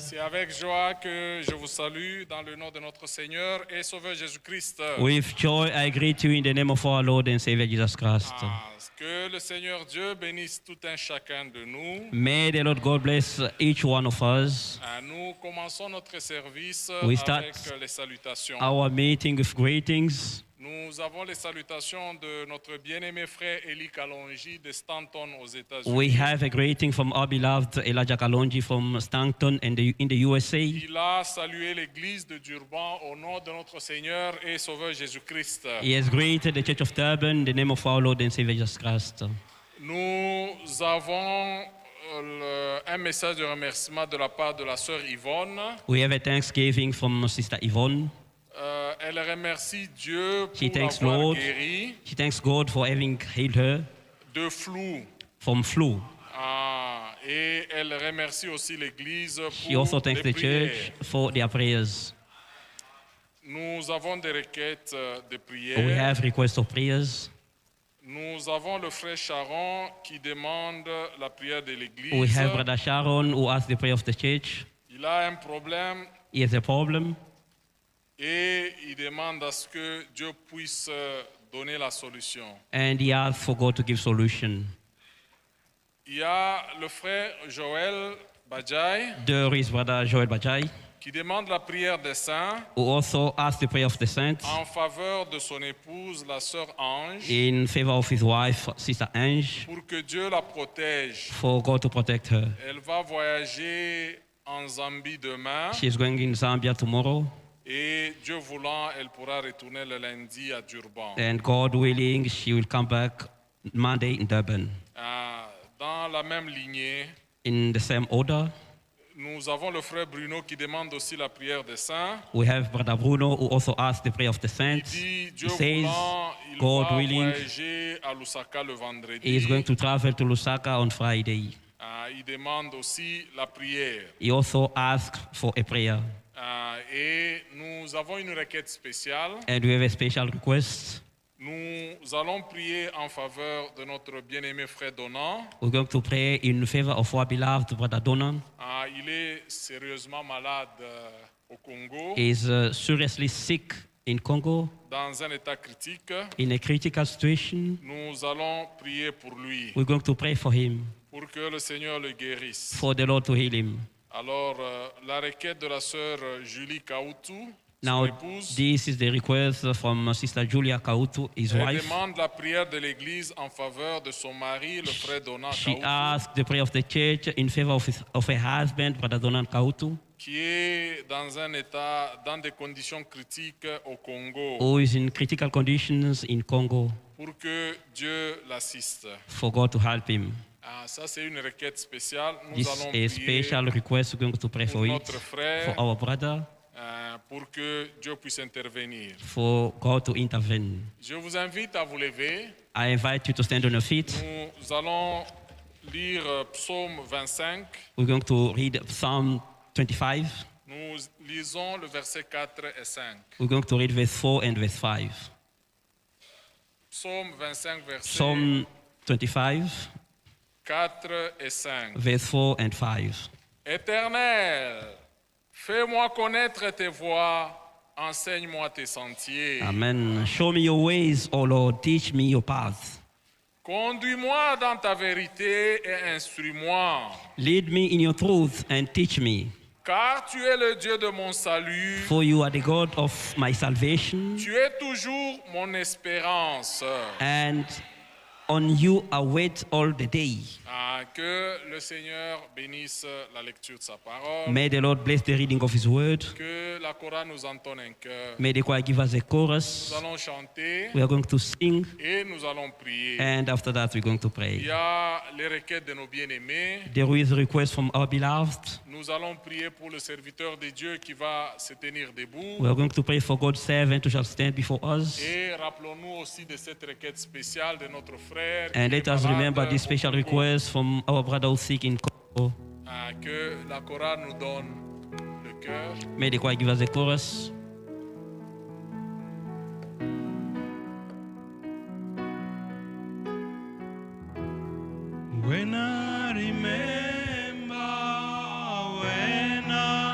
C'est avec joie que je vous salue dans le nom de notre Seigneur et Sauveur Jésus-Christ. With joy, I greet you in the name of our Lord and Savior Jesus Christ. Que le Seigneur Dieu bénisse tout un chacun de nous. May the Lord God bless each one of us. Nous commençons notre service We avec start les salutations. our meeting with greetings. Nous avons les salutations de notre bien-aimé frère Eli Kalonji de Stanton aux États-Unis. We have a greeting from our beloved Elijah Kalonji from Stanton in the USA. Il a salué l'église de Durban au nom de notre Seigneur et Sauveur Jésus-Christ. He has greeted the Church of Durban in the name of our Lord and Savior Jesus Christ. Nous avons un message de remerciement de la part de la sœur Yvonne. We have a thanksgiving from Sister Yvonne. Elle remercie Dieu She pour thanks l'avoir Lord. guéri She thanks God for having healed her de flou. from flu. Et elle remercie aussi l'église She pour also thanks les the prières. church for their prayers. Nous avons des requêtes de We prière. have requests of prayers. Nous avons le frère Sharon qui demande la prière de We l'église. have Brother Sharon who asked the prayer of the church. Il a un problème He has a problem et il demande à ce que Dieu puisse donner la solution. and he asked for God to give solution. Il y a le frère Joël Bajai There is Brother Joel Bajai qui demande la prière des saints who also asked the prayer of the saints en faveur de son épouse, la sœur Ange, in favor of his wife, Sister Ange, pour que Dieu la protège. for God to protect her. Elle va voyager en Zambie demain She is going in Zambia tomorrow, et Dieu voulant, elle pourra retourner le lundi à Durban. and God willing, she will come back Monday in Durban. Dans la même lignée, In the same order, nous avons le frère Bruno qui demande aussi la prière des saints. we have Brother Bruno who also asked the prayer of the Il saints. dit, Dieu He says, voulant, il God va willing, voyager à Lusaka le he is vendredi. going to travel to Lusaka on Friday. Il demande aussi la prière. He also asked for a prayer. Et nous avons une requête spéciale. And we have a special request. Nous allons prier en faveur de notre bien-aimé frère Donald. We're going to pray in favor of our beloved Brother Donan. Il est sérieusement malade au Congo, He is seriously sick in Congo, dans un état critique. in a critical situation. Nous allons prier pour lui, We're going to pray for him, pour que le Seigneur le guérisse. for the Lord to heal him. Alors, la requête de la sœur Julie Kautu, son Now, épouse, this is the request from Sister Julia Kautu, his elle wife. demande la prière de l'Église en faveur de son mari, le frère Donald She Kautu, asked the prayer of the church in favor of her husband, Brother Donan Kautu, qui est dans un état, dans des conditions critiques au Congo, who is in critical conditions in Congo, pour que Dieu l'assiste. for God to help him. Ça, c'est une requête spéciale. Nous This allons is a prier special request. We're going to pray pour for it, notre frère, for our brother, pour que Dieu puisse intervenir. for God to intervene. Je vous invite à vous lever. I invite you to stand on your feet. Nous allons lire Psaume 25. We're going to read Psalm 25. Nous lisons le verset 4 et 5. We're going to read verse 4 and verse 5. Psaume 25, verset Psalm 25, 4 et 5. verse 4 and 5. Éternel, fais-moi connaître tes voies, enseigne-moi tes sentiers. Amen. Show me your ways, O Lord. Teach me your paths. Conduis-moi dans ta vérité et instruis-moi. Lead me in your truth and teach me. Car tu es le Dieu de mon salut. For you are the God of my salvation, Tu es toujours mon espérance. and on you I wait all the day. Que le Seigneur bénisse la lecture de sa parole. May the Lord bless the reading of his word. Que la chorale nous entonne un cœur. May the choir give us a chorus. Nous allons chanter We are going to sing, et nous allons prier. and after that we're going to Il pray. y a les requêtes de nos bien-aimés. There is a request from our beloved. Nous allons prier pour le serviteur de Dieu qui va se tenir debout. We are going to pray for God's servant who shall stand before us. Et rappelons-nous aussi de cette requête spéciale de notre frère. And qui est let us malade remember this au special Congo. request from our brother who's sick in Congo. Que la chorale nous donne le cœur. May the choir give us a chorus. When I remember when I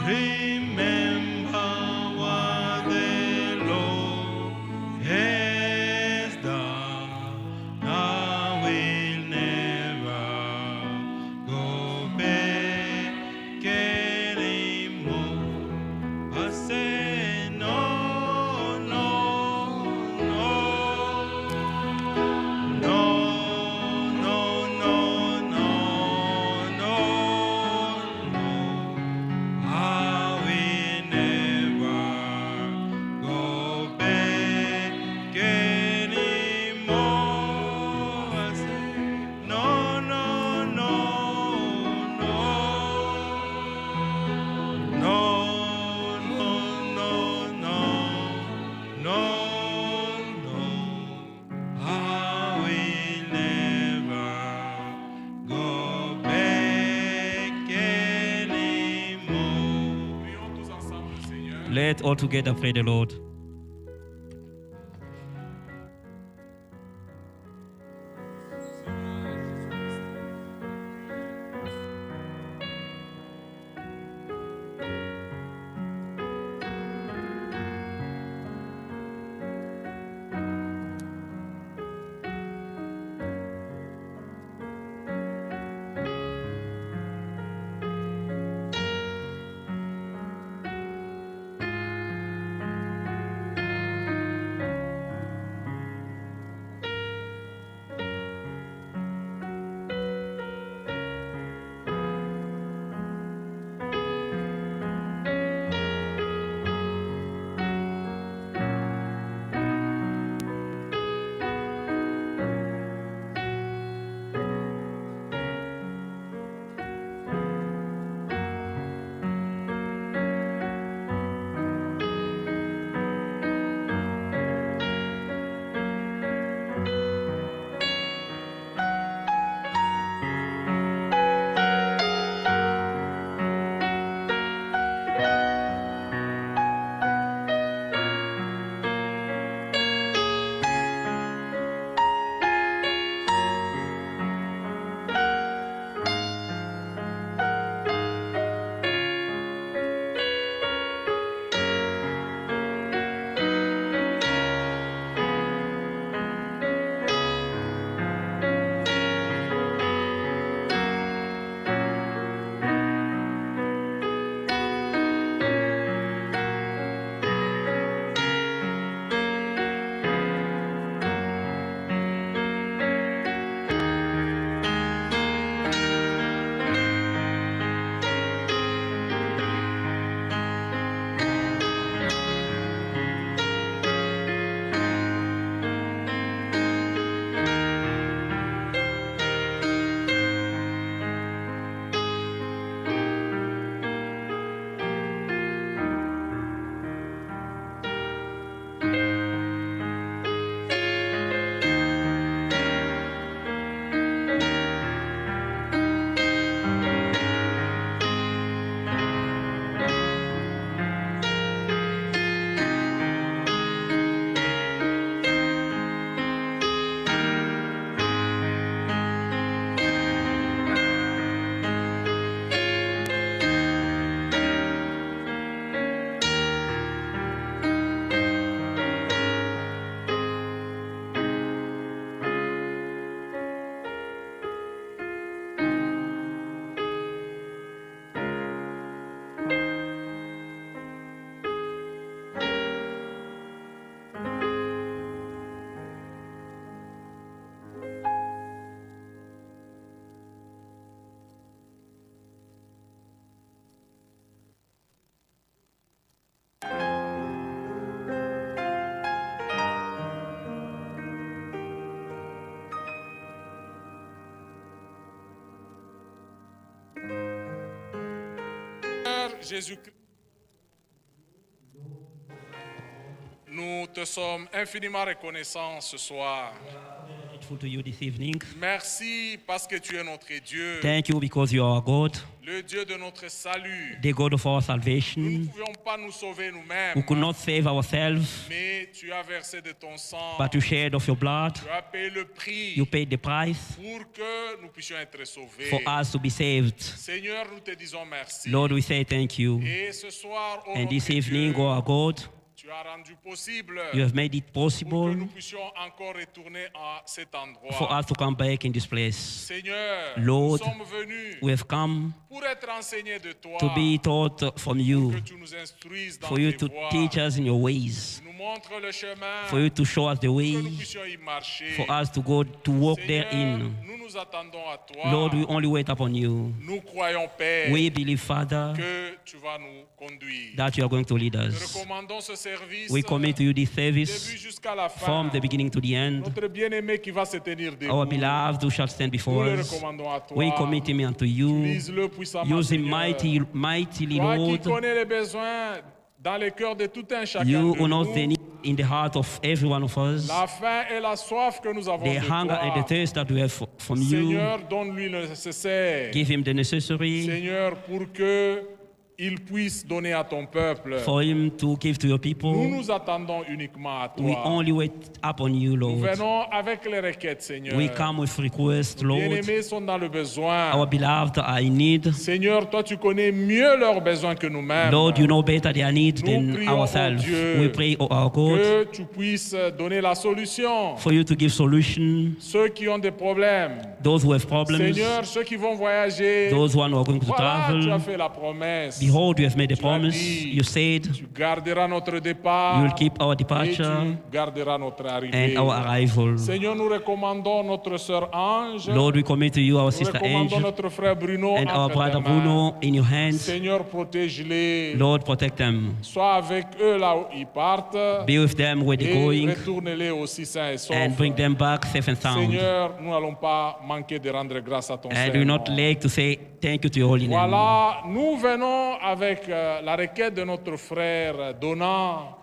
Remember what the Lord has done. I will never go back anymore. I say no, no, no, no, no, no, no, no, no. I will never go back anymore. I say no, no, no, no, no, no, no, no, no, no. I will never go back anymore. Prions tous ensemble le Seigneur. Let's all together pray the Lord. Jésus-Christ, nous te sommes infiniment reconnaissants ce soir grateful to you this evening. Merci parce que tu es notre Dieu, Thank you because you are God, le Dieu de notre salut. the God of our Nous ne salvation. pouvions pas nous sauver We nous-mêmes, could not save ourselves, mais tu as versé de ton sang, but you shared of your blood. tu as payé le prix You paid the price pour que nous puissions être sauvés. for us to be saved. Seigneur, nous te disons merci. Lord, we say thank you. Et ce soir, oh And this notre evening, Dieu, oh our God, tu as rendu possible you have made it pour que possible nous puissions encore retourner à cet for endroit. us to come back in this place. Seigneur, Lord, nous sommes venus We have come pour être enseignés de toi, to be taught from you, que tu nous instruises dans for you tes to voies, teach us in your ways, nous montres le chemin, for you to show us the que nous way, puissions y marcher. for us to go to walk Seigneur, therein. nous nous attendons à toi. Lord, we only wait upon you. Nous croyons, Père, We believe, Father, que tu vas nous conduire. that you are going to lead Nous us. recommandons ce service We commit to you this début service jusqu'à la fin. from the beginning to the end. Notre bien-aimé qui va se tenir debout, Our beloved who shall stand nous before le us, recommandons à toi. we commit him unto you. Utilise-le puissamment, Use him Seigneur. mightily, Toi qui Lord. connais les besoins dans les cœurs de tout un chacun You de who knows nous, the need in the heart of every one of us, la faim et la soif que nous avons the de hunger and the toi. thirst that we have from you. Seigneur, donne-lui le nécessaire. Give him the necessary Seigneur, pour que il puisse donner à ton peuple. for him to give to your Nous people. nous attendons uniquement à We toi. only wait upon you, Nous Lord. venons avec les requêtes, Seigneur. We come with requests, Lord. Bien-aimés sont dans le besoin. Our beloved are in need. Seigneur, toi tu connais mieux leurs besoins que nous-mêmes. Lord, you know better their needs Nous than prions, ourselves. oh Dieu, We pray, oh our God, que tu puisses donner la solution. for you to give solution. Ceux qui ont des problèmes, Those who have problems, Seigneur, ceux qui vont voyager, those who are going to voilà, tu as travel. fait la promesse. Behold, you have made a Tu as promise. dit, You said tu garderas notre départ you will keep our et departure tu garderas notre arrivée. and our arrival. Seigneur, nous recommandons notre sœur Ange, Lord, we commit to you our nous sister recommandons Angel notre frère Bruno and our entre tes brother mains. Bruno in your hands. Seigneur, protège-les. Lord, protect them. Sois avec eux là où ils partent Be with them where they're et going retourne-les aussi sains et saufs. and bring them back safe and sound. Seigneur, nous n'allons pas manquer de rendre grâce à ton And do not Seigneur. lack to say thank you to your holy name. Voilà, nous venons avec la requête de notre frère Donat.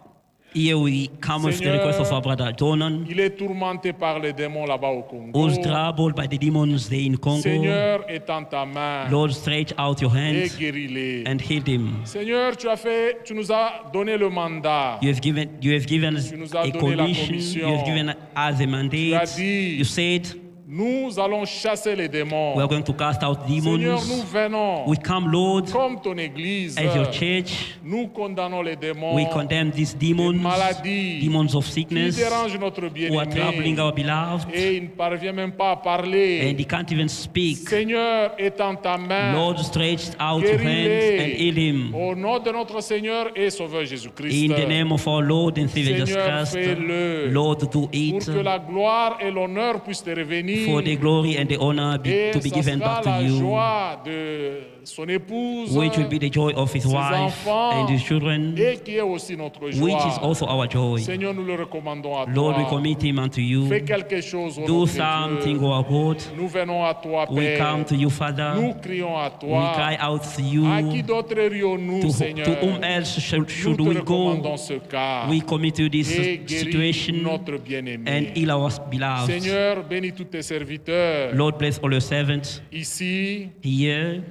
Here we come with the Seigneur, request of our brother Donan, Il est tourmenté par les démons là-bas au Congo. who's troubled by the demons there in Congo. Seigneur, étends ta main Lord, stretch out your et hands guéris-les. and heal him. Seigneur, tu nous as donné le mandat. You have given us Tu nous as a donné la commission. commission. You have given us a Tu as mandate. dit, You said nous allons chasser les démons. we are going to cast out Seigneur, demons. nous venons We come, Lord, comme ton église. as your church. Nous condamnons les démons. We condemn these les demons, maladies demons of qui sickness, dérangent notre who are troubling bien-aimé. our beloved, Et il ne parvient même pas à parler. and he can't even speak. Seigneur, étends ta main. Lord, stretch out your hands and heal him. Au nom de notre Seigneur et Sauveur Jésus-Christ. In the name of our Lord and Savior Jesus Seigneur, Christ, fais-le. Lord, do Pour it que la gloire et l'honneur puissent te revenir. for the glory and the honor Et to be ça given sera back to la you, joie de son épouse, which will be the joy of his ses wife enfants, and his children, et qui est aussi notre joie. which is also our joy. Seigneur, nous le recommandons à Lord, we toi. commit him unto Fais you. quelque chose au nom Do de something, Dieu. O our God. Nous venons à toi, We Père. come to you, Father. Nous crions à We toi. cry out to you. À qui d'autre irions-nous, Seigneur? To whom else Nous should te we go? recommandons ce cas. We commit to this Et guéris situation notre and bien-aimé. heal our beloved. Seigneur, bénis tous tes serviteurs. Lord, bless all your servants Ici, here,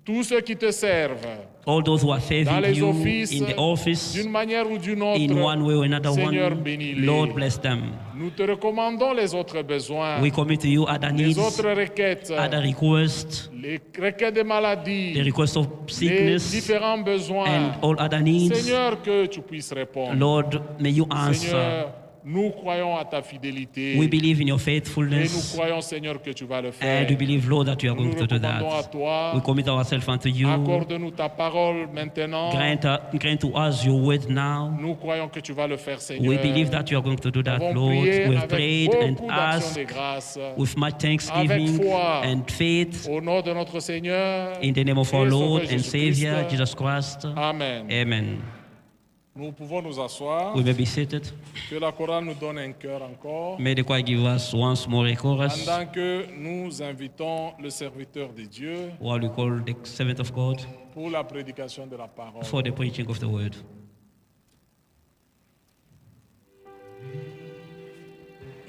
tous ceux qui te servent, all those who are dans serving les you offices, in the office, d'une manière ou d'une in autre. one way or another Seigneur, one. bénis-les. Lord, bless them. Nous te recommandons les autres besoins, We commit to you other les needs, autres requêtes, other requests, les requêtes de maladies, the request of les sickness, différents besoins. and all other needs. Seigneur, que tu puisses répondre. Lord, may you answer. Seigneur, nous croyons à ta fidélité. We believe in your Et nous faithfulness, croyons, Seigneur, que tu vas le faire. and we believe, Lord, that you are Nous going to do recommandons à that. toi. We commit ourselves unto you. Accorde-nous ta parole maintenant. Grant to us your word now. Nous croyons que tu vas le faire, Seigneur. We believe that you are going to do Nous that, avons Lord. prié We have avec prayed and beaucoup d'actions asked de grâce. with much thanksgiving foi. and faith Au nom de notre Seigneur. in the name of et our Sauveur Lord and Jésus-Christ. Savior, Jesus Christ. Amen. Amen. Nous pouvons nous asseoir. We may be seated. Que la chorale nous donne un cœur encore. May the choir give us once more a chorus Pendant que nous invitons le serviteur de Dieu while we call the servant of God pour la prédication de la parole. for the preaching of the word.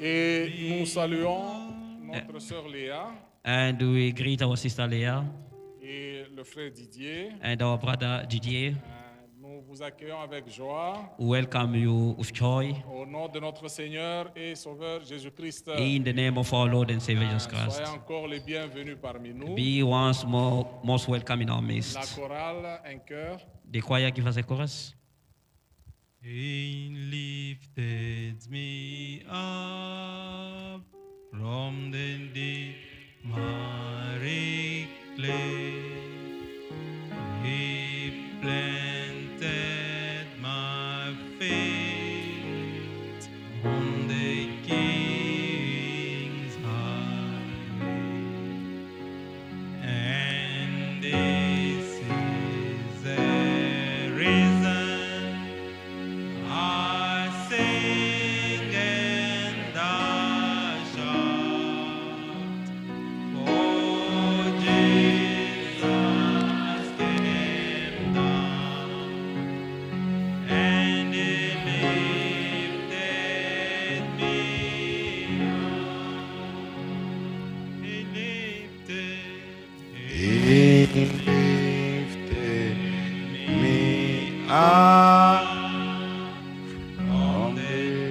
Et nous saluons notre sœur Léa And we greet our sister Leah et le frère Didier. and our brother Didier. Nous vous accueillons avec joie Welcome you with joy au nom de notre Seigneur et Sauveur Jésus-Christ. in the name of our Lord and Savior Jesus Christ. Soyez encore les bienvenus parmi nous. Be once more most welcome in our La midst. chorale, un cœur. The choir give us a chorus. He lifted me up from the deep miry clay. He planted my feet on the King's highway, and this is the reason I sing and I shout, for Jesus came down and He lifted me up. He lifted me up from the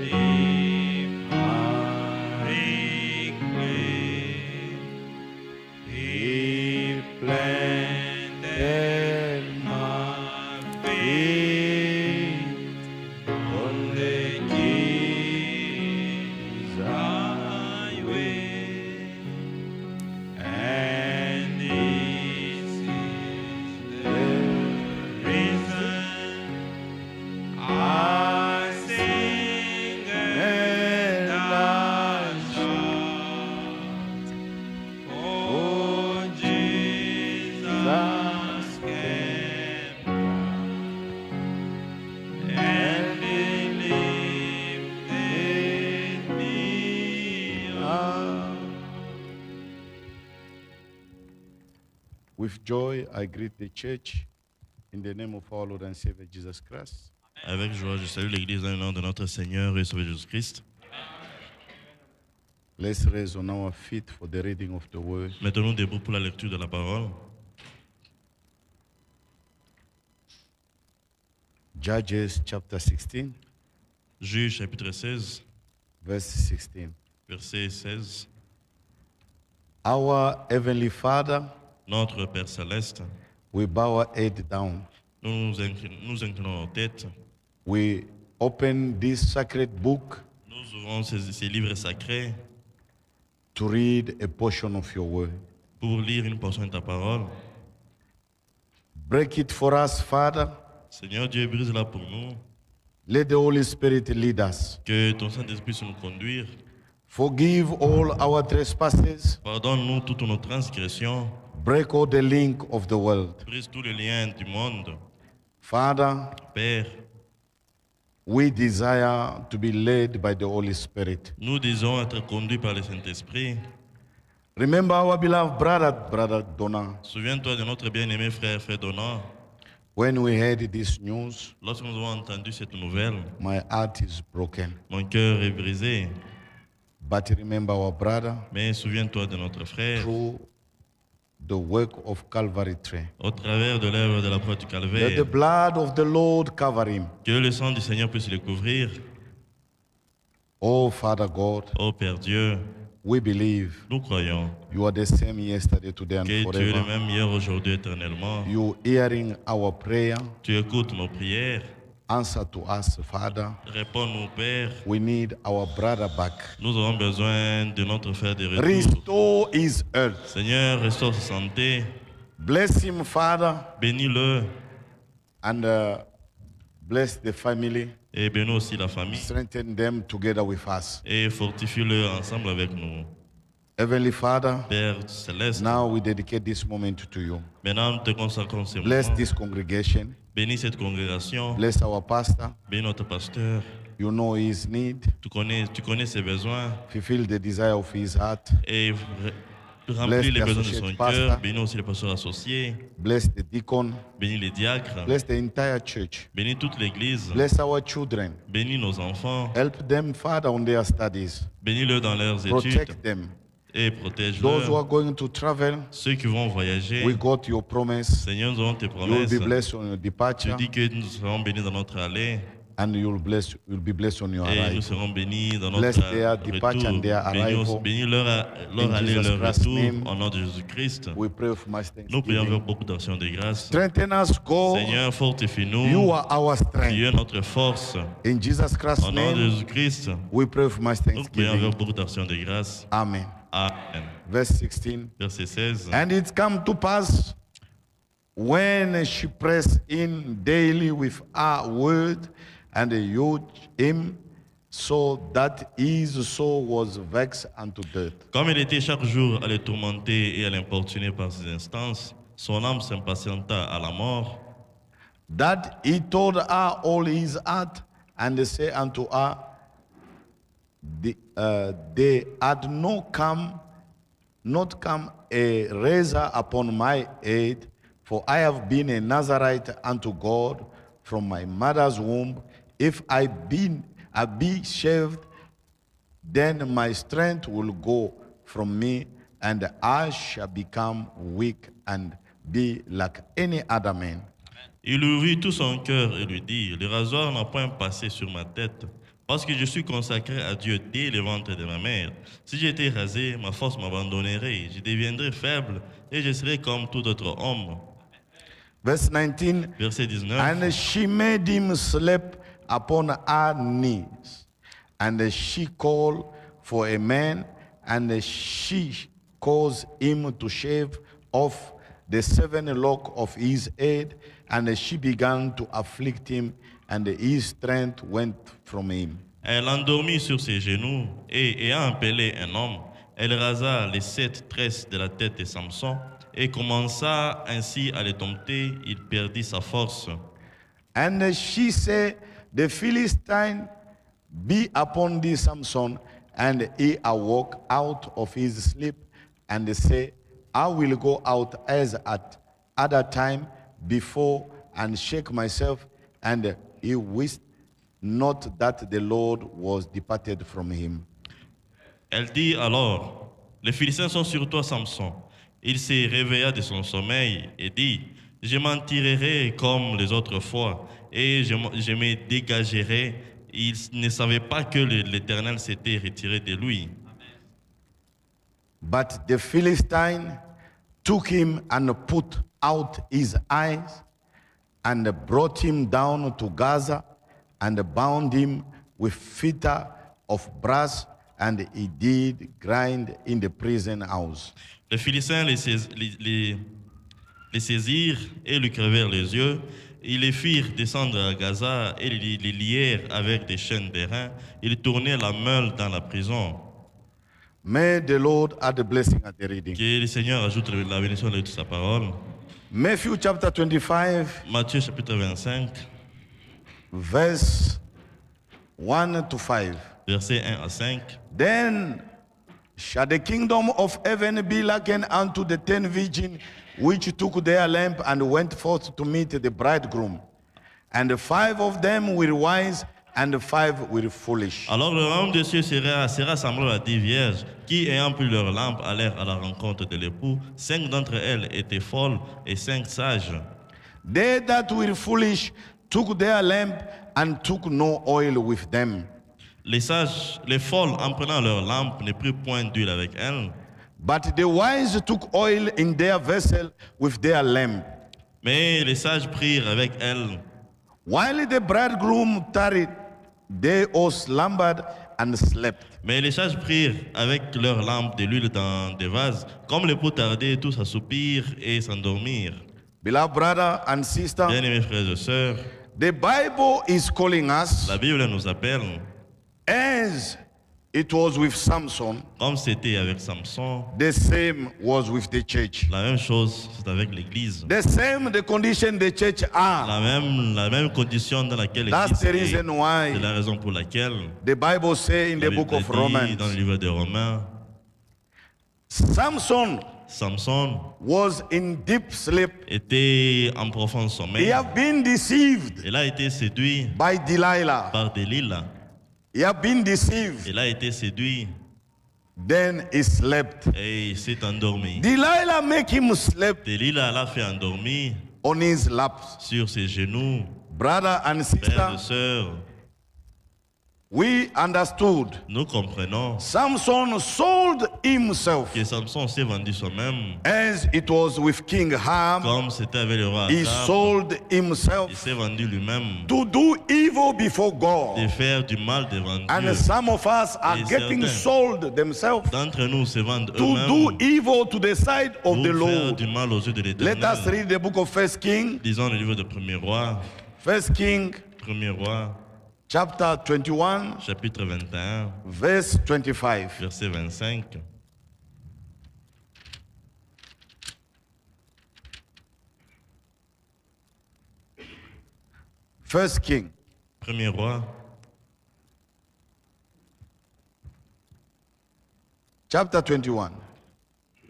deep miry clay. He planted my feet on the King's highway, and this is the reason I sing and I shout, for Jesus came and He lifted me up. With joy, I greet the church in the name of our Lord and Savior Jesus Christ. Avec joie, je salue l'Église dans le nom de notre Seigneur et Sauveur Jésus-Christ. Let's raise on our feet for the reading of the word. Mettons-nous debout pour la lecture de la parole. Judges chapter 16, Juge chapitre 16, verse 16. verset 16. Our Heavenly Father, Notre Père Céleste, we bow our head down. nous inclinons nos têtes. We open this sacred book Nous ouvrons ces livres sacrés to read a portion of your word. pour lire une portion de ta parole. Break it for us, Father. Seigneur Dieu, brise-la pour nous. Let the Holy Spirit lead us. Que ton Saint-Esprit puisse nous conduire. Forgive all our trespasses. Pardonne-nous toutes nos transgressions. Break all the link of the world. Brise tous les liens du monde. Father, Père, we desire to be led by the Holy Spirit. nous désirons être conduits par le Saint-Esprit. Remember our beloved brother Donna. Souviens-toi de notre bien-aimé frère Donat. When we heard this news, Lorsque nous avons entendu cette nouvelle, my heart is broken. mon cœur est brisé. But remember our brother Mais souviens-toi de notre frère through the work of Calvary tree. au travers de l'œuvre de la croix du Let the Calvaire. blood of the Lord cover him. Que le sang du Seigneur puisse le couvrir. Oh, Father God, Ô Père Dieu, we believe nous croyons you are the same yesterday, today, and que tu es le forever. même hier, aujourd'hui, éternellement. You hearing our prayer. Tu écoutes nos prières. Answer to us, Father. Réponds-nous, Père. We need our brother back. Nous avons besoin de notre frère de retour. Restore his health. Seigneur, restaure sa santé. Bless him, Father, Bénis-le and bless the family. et bénis aussi la famille. Strengthen them together with us. Et fortifie-le ensemble avec nous. Heavenly Father, Père Céleste, now we dedicate this moment to you. maintenant nous te consacrons ces Bless moments. this congregation. Bénis cette congrégation. Bless our pastor. Bénis notre pasteur. You know his need. Tu connais ses besoins Fulfill the desire of his heart. et remplis les the besoins de associate son pastor. cœur. Bénis aussi les pasteurs associés. Bless the deacon. Bénis les diacres. Bless the entire church. Bénis toute l'église. Bless our children. Bénis nos enfants. Help them, Father, on their studies. Bénis-le dans leurs études. Protect them. Et Those who protège-le. are going to travel, Ceux qui vont voyager. we got your promise. Seigneur, nous avons tes You will promesses. be blessed on your Tu departure, dis que nous serons bénis dans notre allée. and you'll be blessed on your Et nous arrival. serons bénis dans notre Bless their departure and their retour. arrival. Bénis leur In allée et Jesus leur Christ's retour name. au nom de Jésus-Christ. We pray for my Nous prions avec thanksgiving. beaucoup d'actions de grâce. Strengthen us, God. Seigneur, fortifie-nous. You are our Tu strength. es notre force. In Jesus Christ's Au nom de name, Jésus-Christ, we pray for my nous prions thanksgiving. avec beaucoup d'actions de grâce. Amen. Amen. Verse 16. Verset 16. And it come to pass when she pressed in daily with our word and used him, so that his soul was vexed unto death. Comme il était chaque jour à le tourmenter et à l'importuner par ses instances, son âme s'impatienta à la mort. That he told her all his heart, and said unto her, they had not come a razor upon my head, for I have been a Nazarite unto God from my mother's womb. If I be shaved, then my strength will go from me, and I shall become weak and be like any other man. Il lui ouvrit tout son cœur et lui dit, le rasoir n'a point passé sur ma tête, parce que je suis consacré à Dieu dès le ventre de ma mère. Si j'étais rasé, ma force m'abandonnerait, je deviendrais faible et je serais comme tout autre homme. Verse 19. Verset 19. And she made him sleep upon her knees. And she called for a man, and she caused him to shave off the 7 locks of his head, and she began to afflict him, and his strength went from him. Elle l'endormit sur ses genoux, et ayant appelé un homme, elle rasa les 7 tresses de la tête de Samson, et commença ainsi à le dompter, il perdit sa force. And she said, the Philistine be upon thee, Samson. And he awoke out of his sleep, and said, I will go out as at other time before, and shake myself. And he wist not that the Lord was departed from him. Elle dit alors, les Philistins sont sur toi, Samson. Il se réveilla de son sommeil et dit, je m'en tirerai comme les autres fois, et je me dégagerai. Il ne savait pas que l'Éternel s'était retiré de lui. But the Philistine took him and put out his eyes, and brought him down to Gaza, and bound him with fetter of brass, and he did grind in the prison house. Les Philistins les saisirent et lui crevèrent les yeux. Ils les firent descendre à Gaza et les lièrent avec des chaînes d'airain. Ils tournaient la meule dans la prison. May the Lord add a blessing at the reading. Que le Seigneur ajoute la bénédiction de toute sa parole. Matthew chapter 25, Matthieu chapitre 25, verse 1 to 5. versets 1 à 5. Then shall the kingdom of heaven be likened unto the 10 virgins which took their lamp and went forth to meet the bridegroom. And 5 of them were wise, and 5 were foolish. Alors le royaume des cieux sera semblable à 10 vierges qui, ayant pris leur lampe, allèrent à la rencontre de l'époux. 5 d'entre elles étaient folles et 5 sages. They that were foolish took their lamp and took no oil with them. Les sages, les folles, en prenant leur lampe, ne prirent point d'huile avec elles. But the wise took oil in their vessel with their lamp. Mais les sages prirent avec elles. While the bridegroom tarried, they all slumbered and slept. Mais les sages prirent avec leur lampe de l'huile dans des vases. Comme l'époux tardait, tous assoupirent et s'endormirent. Beloved brother and sister, Bien-aimés frères et sœurs, the Bible is calling us, la Bible nous appelle, as it was with Samson, comme c'était avec Samson, the same was with the church. la même chose, c'est avec l'Église. The same the condition the church are. La même condition dans laquelle That's the l'Église est. reason why C'est la raison pour laquelle the Bible says in la the book Bible of dit Romans, dans le livre de Romains, Samson Samson was in deep sleep. était en profond He sommeil. had been deceived Il a été séduit by Delilah. par Delilah. He had been deceived. Il a été séduit Then he slept. et il s'est endormi. Delilah make him sleep Delilah l'a fait endormir on his lap. sur ses genoux. Brother and Frères et sister, sœurs, we understood. nous comprenons Samson sold himself que Samson s'est vendu soi-même as it was with King Ham. comme c'était avec le roi He Akab. sold Il himself s'est vendu lui-même to do evil before de God. faire du mal devant And Dieu. some of us are Et getting certains sold themselves d'entre nous se vendent to do eux-mêmes evil to the side of pour the faire Lord. du mal aux yeux de Let us l'Éternel. read the book of First King, Disons le livre de Premier Roi, Premier Roi, chapter 21, chapitre 21, verse 25. verset 25. First King, Premier Roi, chapter 21,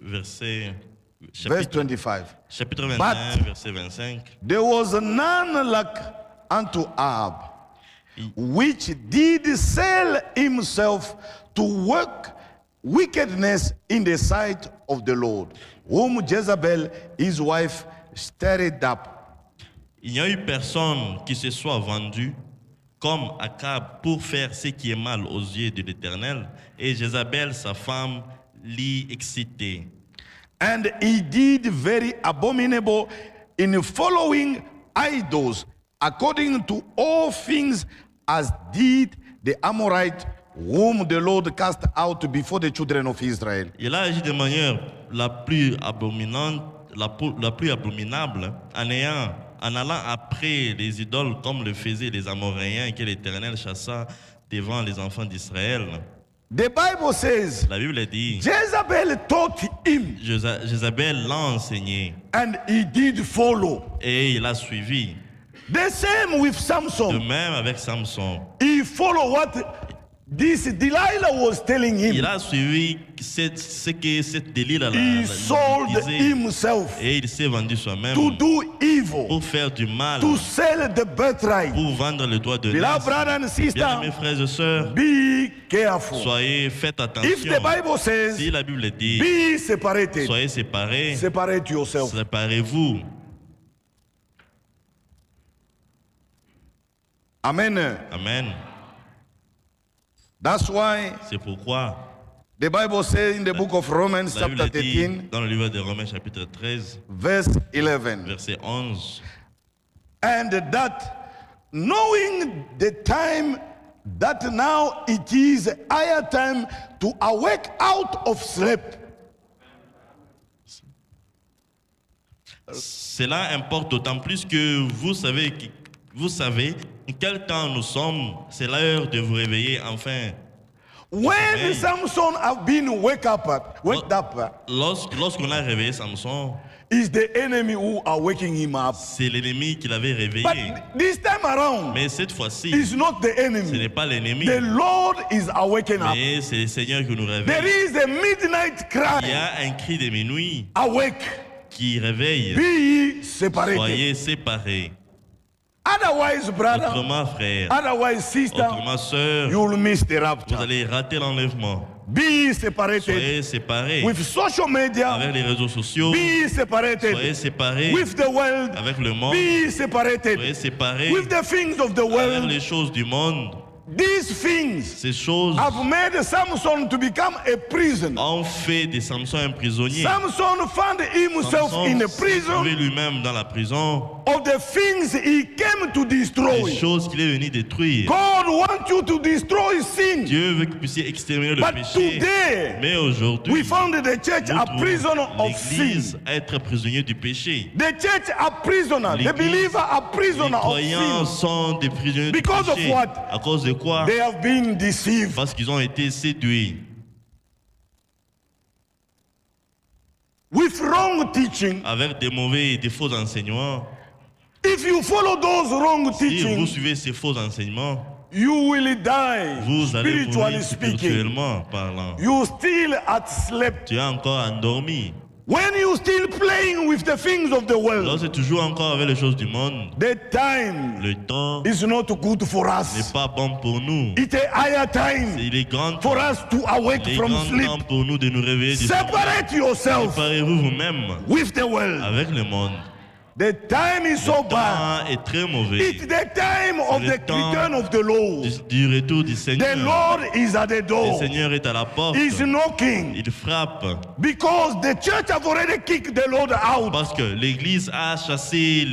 verset, verse chapitre, 25. chapitre 21, But- verset 25. There was none like unto Ahab, which did sell himself to work wickedness in the sight of the Lord, whom Jezebel, his wife, stirred up. Il n'y a eu personne qui se soit vendu comme Akab pour faire ce qui est mal aux yeux de l'Éternel, et Jézabel, sa femme, l'y excitait. And he did very abominable in following idols, according to all things as did the Amorite, whom the Lord cast out before the children of Israel. Il a agi de manière la plus abominante, la plus abominable, en allant après les idoles comme le faisaient les Amoréens que l'Éternel chassa devant les enfants d'Israël. The Bible says La Bible dit, Jezebel taught him, Jézabel l'a enseigné and he did follow. et il a suivi. The same with De Samson. même avec Samson. He followed what this Delilah was telling Il him. a suivi ce que cette Delilah He sold disait himself et il s'est vendu soi-même to do evil, pour faire du mal, to sell the birthright. pour vendre le droit de Beloved l'Est. brother and Bien sister, mes frères et sœurs, be careful. faites If attention. the Bible says, Si la Bible dit, be separated, soyez séparés, separate yourself. séparez-vous. Amen. Amen. That's why C'est pourquoi the Bible says in the book of Romans, la chapter Bible dit 13, dans le livre de Romains chapitre 13, verse 11, verset 11, and that knowing the time that now it is higher time to awake out of sleep. cela importe d'autant plus que vous savez en quel temps nous sommes, c'est l'heure de vous réveiller enfin. When Amen. Samson have been waked up, Lorsqu'on a réveillé Samson, is the enemy who are waking him up. c'est l'ennemi qui l'avait réveillé. But this time around, Mais cette fois-ci, it's not the ce enemy. n'est pas l'ennemi, The Lord is awaking up. mais c'est le Seigneur qui nous There réveille. is a midnight Il y cry. a un cri de minuit Awake, qui réveille. be ye separated. Soyez séparés. Otherwise, brother, Autrement, frère, otherwise, sister, autrement, sœur, you will miss the vous rapture. allez rater l'enlèvement. Be ye separated Soyez séparés with social media. avec les réseaux sociaux. Be ye Soyez separated séparés with the world. avec le monde. Be ye separated Soyez séparés with the things of the avec world. les choses du monde. These things Ces choses have made Samson to become a prisoner. ont fait de Samson un prisonnier. Samson found himself in a Samson s'est trouvé prison lui-même dans la prison. of the things he came to Les destroy. choses qu'il est venu détruire. God wants you to destroy sin. Dieu veut que vous puissiez exterminer le But péché. today, Mais aujourd'hui, we found the church nous a trouvons prisoner of sin. l'Église être prisonnier du péché. The church are prisoner. The L'Église, believer are Les prisoner of croyants sin. sont des prisonniers du Because of péché. what? À cause de quoi? They have been deceived. Parce qu'ils ont été séduits With wrong teaching. avec des mauvais et des faux enseignements. If you follow those wrong Si vous teachings, suivez ces faux enseignements, you will die, vous allez spiritually mourir speaking. spirituellement parlant. You still at slept. Tu es encore endormi. When you still playing with the things of the world, Lorsque tu joues encore avec les choses du monde, the time le temps is not good for n'est us. pas bon pour nous. It's a higher time Il est grand for temps, us to awake il est from grand sleep. temps pour nous de nous réveiller du sommeil. Separate yourself Séparez-vous vous-même with the world. avec le monde. The time is so Le bad. temps est très mauvais. It's the time of le the temps return of the Lord. Du retour du The Seigneur. Lord is at the Le door. Seigneur est à la porte. He's knocking. Il frappe Because the church have already kicked the Lord out. parce que l'Église a chassé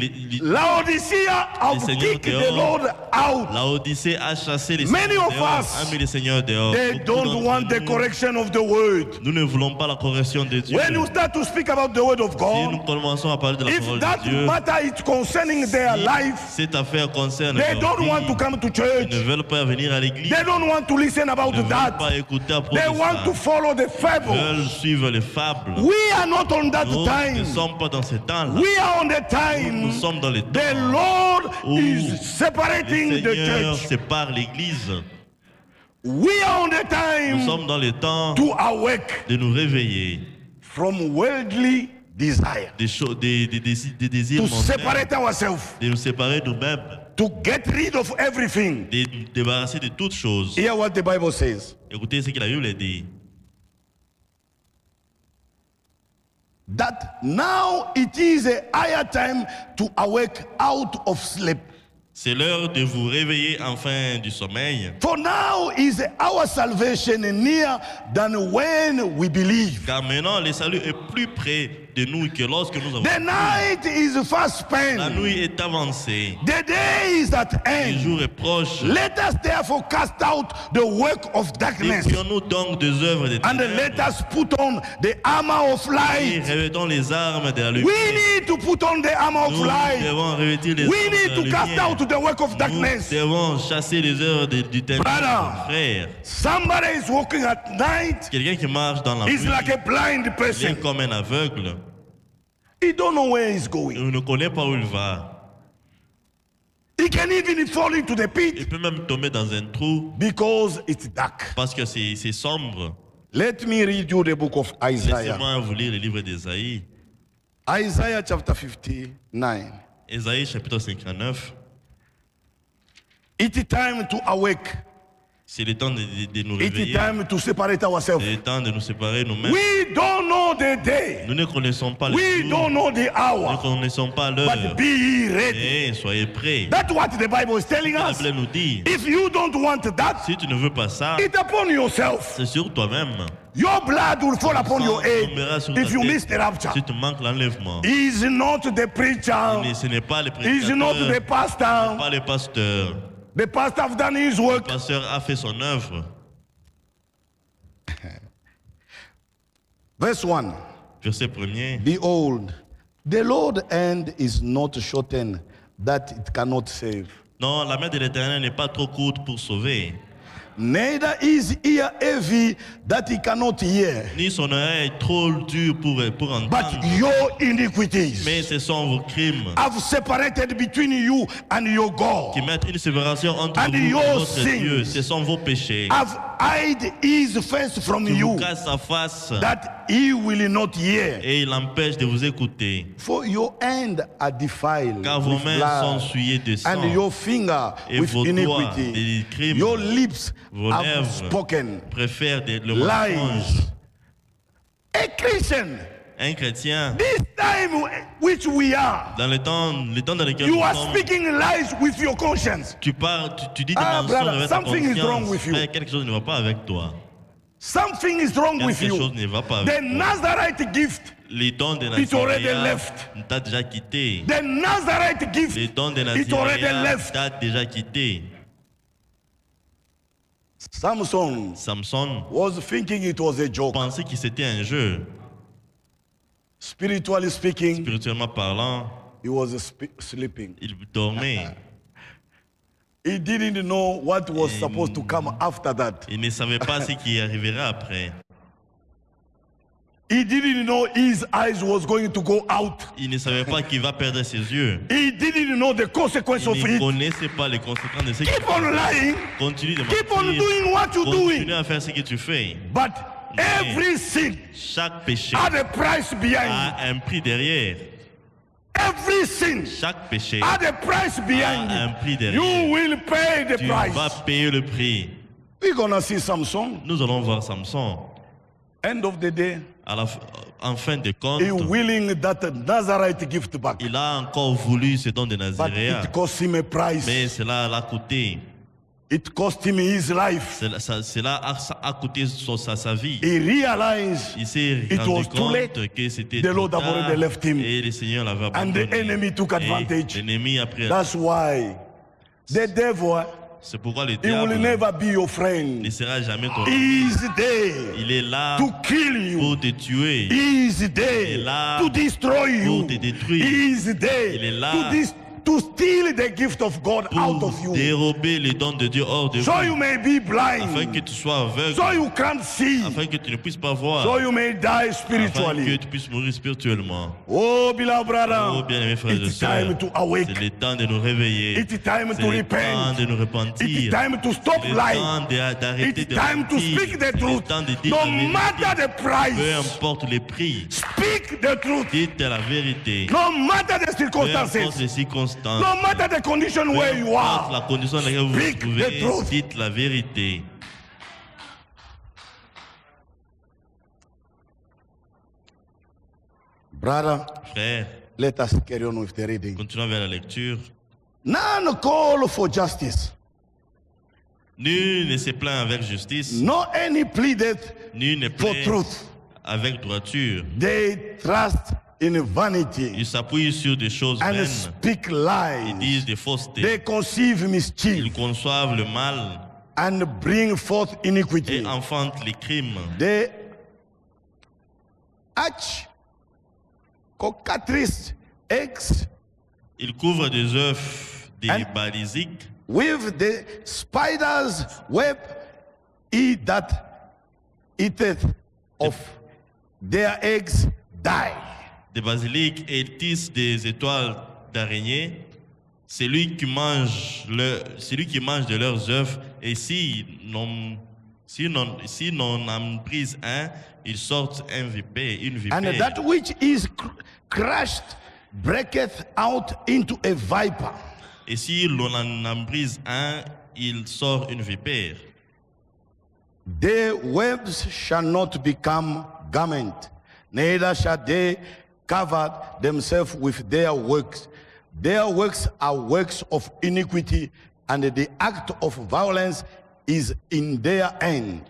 Laodicea have Seigneur kicked the dehors. Lord out. la Odyssée a chassé les Many seigneurs of dehors, us, a mis les seigneurs dehors. They Beaucoup don't d'entre want the nous, correction of the word. nous ne voulons pas la correction de Dieu. When you start to speak about the word of Si nous God, commençons à parler de la if parole that de Dieu, matter is concerning their si life, cette affaire concerne they leur don't vie, want to come to ils church. ne veulent pas venir à l'église, They don't want to listen about ils ne veulent that. pas écouter à propos They de want to ça. follow the Ils fable. veulent suivre les fables. We are not on that Nous ne time. sommes pas dans ce temps-là. We are on the Nous time. sommes dans les The temps Lord où is le separating the Seigneur church. sépare l'église. We are on the Nous time sommes dans les temps to awake de nous réveiller from worldly desire, des désirs to mondains, separate ourselves, de nous séparer nous-mêmes, to get rid of everything. de nous débarrasser de toutes choses. Hear what the Bible says. Écoutez ce que la Bible dit. That now it is a higher time to awake out of sleep. C'est l'heure de vous réveiller enfin du sommeil. For now is our salvation near than when we believe. Car maintenant, le salut est plus près de nous que lorsque nous avons. The night is fast La spent. nuit est avancée. The day is at Le end. jour est proche. Let us therefore cast out the work of darkness Défions-nous donc des œuvres de and let ténèbres us put on the armor of et light. revêtons les armes de la lumière. We need to put on the armor of Nous light. devons revêtir les We armes need de to la cast lumière. out the work of Nous darkness. devons chasser les œuvres du ténèbre, Brother. frère. Somebody is walking at night. Quelqu'un qui marche dans la He's nuit, like a blind il person. est comme un aveugle. He don't know where he's going. Il ne connaît pas où il va. He can even fall into the Il pit peut même tomber dans un trou because it's dark. parce que c'est sombre. Let me read you the book of Isaiah. Laissez-moi vous lire le livre d'Ésaïe. Isaiah chapter 59. Ésaïe chapitre 59. It's time to awake. C'est le temps de nous It's réveiller. time to separate ourselves. C'est le temps de nous séparer nous-mêmes. We don't know the day. Nous ne connaissons pas le We jour. don't know the Nous ne hour. connaissons pas l'heure. But be ye ready. Et soyez prêts. That's what the Bible is telling La us. Bible nous dit, If you don't want that, si tu ne veux pas ça, it's upon yourself. c'est sur toi-même. Your blood will fall upon your head Tombera sur ta if you tête miss the rapture. si tu manques l'enlèvement. He's not the preacher. Ce n'est pas le He's not the prédicateur, pastor. pas le pasteur. The pastor have done his Le work. pasteur a fait son œuvre. Verse 1. Verset 1er. Behold, the Lord's hand is not shortened that it cannot save. Non, la main de l'Éternel n'est pas trop courte pour sauver, Neither is ear heavy that he cannot hear. ni son oreille trop dure pour But entendre. your iniquities Mais ce sont vos crimes have separated between you and your God. qui mettent une séparation entre And vous et your votre sins Dieu. Ce sont vos péchés Have hide his face from qui vous you, cachent sa face that he will not hear. et il empêche de vous écouter. For your hand are defiled Car vos with mains blood, sont souillées de sang and your finger et with vos doigts iniquity. des crimes. Your lips Vos have lèvres spoken préfèrent le lies. mensonge. A Christian, Un chrétien, this time which we are, dans le temps dans lequel you nous are sommes, speaking lies with your conscience. tu parles, tu dis des Ah, mensonges brother, avec ta something is wrong conscience. with you. Frère, quelque chose ne va pas avec toi. Something is wrong with Quelque you. chose ne va pas avec The toi. Nazarite gift, Les dons de It's already Nazaréa left. t'as déjà quitté. the Nazarite Les gift, dons de it already Nazaréa left. t'as déjà quitté. Samson Samson was thinking it was a joke. pensait que c'était un jeu. Spiritually speaking, Spirituellement parlant, he was sleeping. il dormait. He didn't know what was supposed to come after that. Il ne savait pas ce qui arriverait après. He didn't know his eyes was going to go out. Il ne savait pas qu'il va perdre ses yeux. He didn't know the consequence Il of ne it. connaissait pas les conséquences de ce qu'il Keep on lying. Continue de Keep on mentir. doing what you're Continue doing. à faire ce que tu fais. But every sin Chaque péché had a price behind a un prix derrière. it. Every sin Chaque péché had a price behind a un prix it. derrière. You will pay the Tu vas price. payer le prix. We're gonna see Samson. Nous allons voir Samson. End of the day, En fin de compte, he willing that Nazarite gift back. il a encore voulu ce don de But Nazaréa. it cost him a price. Mais cela l'a coûté. It cost him his life. Cela a coûté sa vie. He realized Il s'est It rendu was too late. compte que c'était The Lord trop have already tard left him. et le Seigneur l'avait And the abandonné. enemy took Et advantage. l'ennemi a pris. That's why the devil, C'est pourquoi le he will diable never be your ne friend. sera jamais ton ami. He is there Il est là to kill you. pour te tuer. He is Il est there là to destroy you. pour te détruire. He is there Il est là to steal the gift of God out of Pour you. dérober les dons de Dieu hors de So you vous. may be Afin blind. que tu sois aveugle. So you can't see. Afin que tu ne puisses pas voir. So you may die Afin que spiritually. tu puisses mourir spirituellement. Oh, beloved Oh, brother, bien-aimés frères et it's sœurs, time to awake. c'est le temps de nous réveiller. It's time C'est to le temps repent. de nous It's repentir. time to stop C'est le lying. temps d'arrêter It's de time to mentir. speak the C'est le truth. temps de dire No la vérité. matter the Peu price, importe les prix, speak the truth. dites la vérité. No matter the Peu importe circumstances, les circonstances. no matter the condition Peu where you importe la are, condition dans laquelle vous vous Speak the trouvez, truth. dites la vérité. brother. Frère, Let us carry on with the reading. continuons vers la lecture. None call for justice. Nul ne se plaint avec justice, No any pleaded nul ne for plaint truth. avec droiture. They trust in vanity Ils s'appuient sur des choses and vaines. speak Ils lies. disent des faussetés. They conceive Ils mischief conçoivent le mal and bring forth iniquity. et enfantent les crimes. They hatch cockatrice eggs Ils couvrent des œufs, des And- balisques, with the spider's web. He that eateth of their eggs die. des basiliques et tissent des étoiles d'araignée. Celui qui mange de leurs œufs, et si n'en en brise un, ils sortent une vipère. And that which is crushed breaketh out into a viper. Et si l'on en brise un, il sort une vipère. Their webs shall not become garment, neither shall they cover themselves with their works. Their works are works of iniquity, and the act of violence is in their end.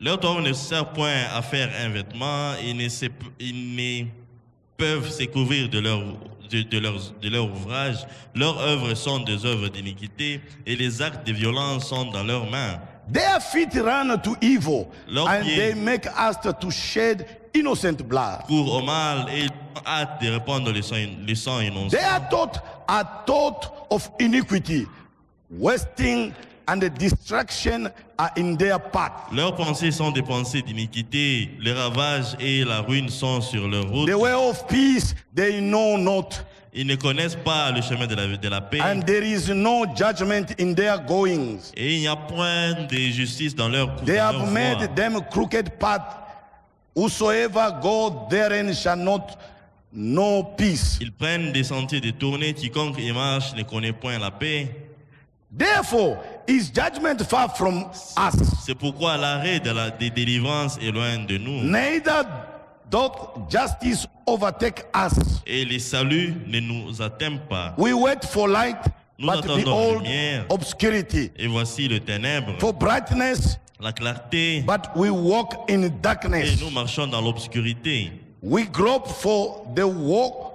Leur toile ne sert point à faire un vêtement, ils ne peuvent se couvrir de leur ouvrage. Leurs œuvres sont des œuvres d'iniquité, et les actes de violence sont dans leurs mains. Their feet run to evil, Leurs and pieds they make us to shed innocent blood. Courent au mal et hâtent de répandre le sang innocent. Their thoughts are thought of iniquity, wasting and destruction are in their path. Leurs pensées sont des pensées d'iniquité, les ravages et la ruine sont sur leur route. The way of peace they know not, Ils ne connaissent pas le chemin de la paix, and there is no judgment in their goings. et il n'y a point de justice dans leur They dans have leur made voie. them crooked path. Whosoever go therein shall not know peace. Ils prennent des sentiers détournés, quiconque y marche ne connaît point la paix. Therefore is judgment far from us. C'est pourquoi l'arrêt des délivrances est loin de nous. Neither doth justice overtake us. Et les saluts ne nous atteignent pas. We wait for light, Nous but attendons la behold lumière. obscurity. Et voici le ténèbre, For brightness, la clarté, but we walk in et darkness. nous marchons dans l'obscurité. We grope for the war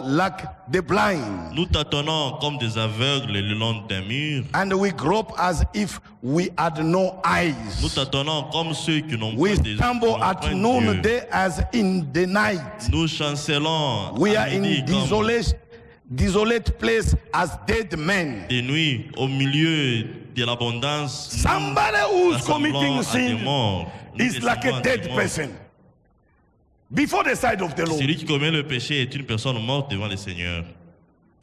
like the blind, Nous tâtonnons comme des aveugles le long d'un mur. and we grope as if we had no Nous eyes. tâtonnons comme ceux qui n'ont We point des stumble at d'yeux. noonday as in the night. Nous chancelons We à are midi in comme desolate place as dead men. des nuits au milieu de l'abondance. Somebody who's committing Nous sin ressemblons à des morts. Nous is like ressemblons a à des dead morts. person. before the sight of the Lord. Celui qui commet le péché est une personne morte devant le Seigneur.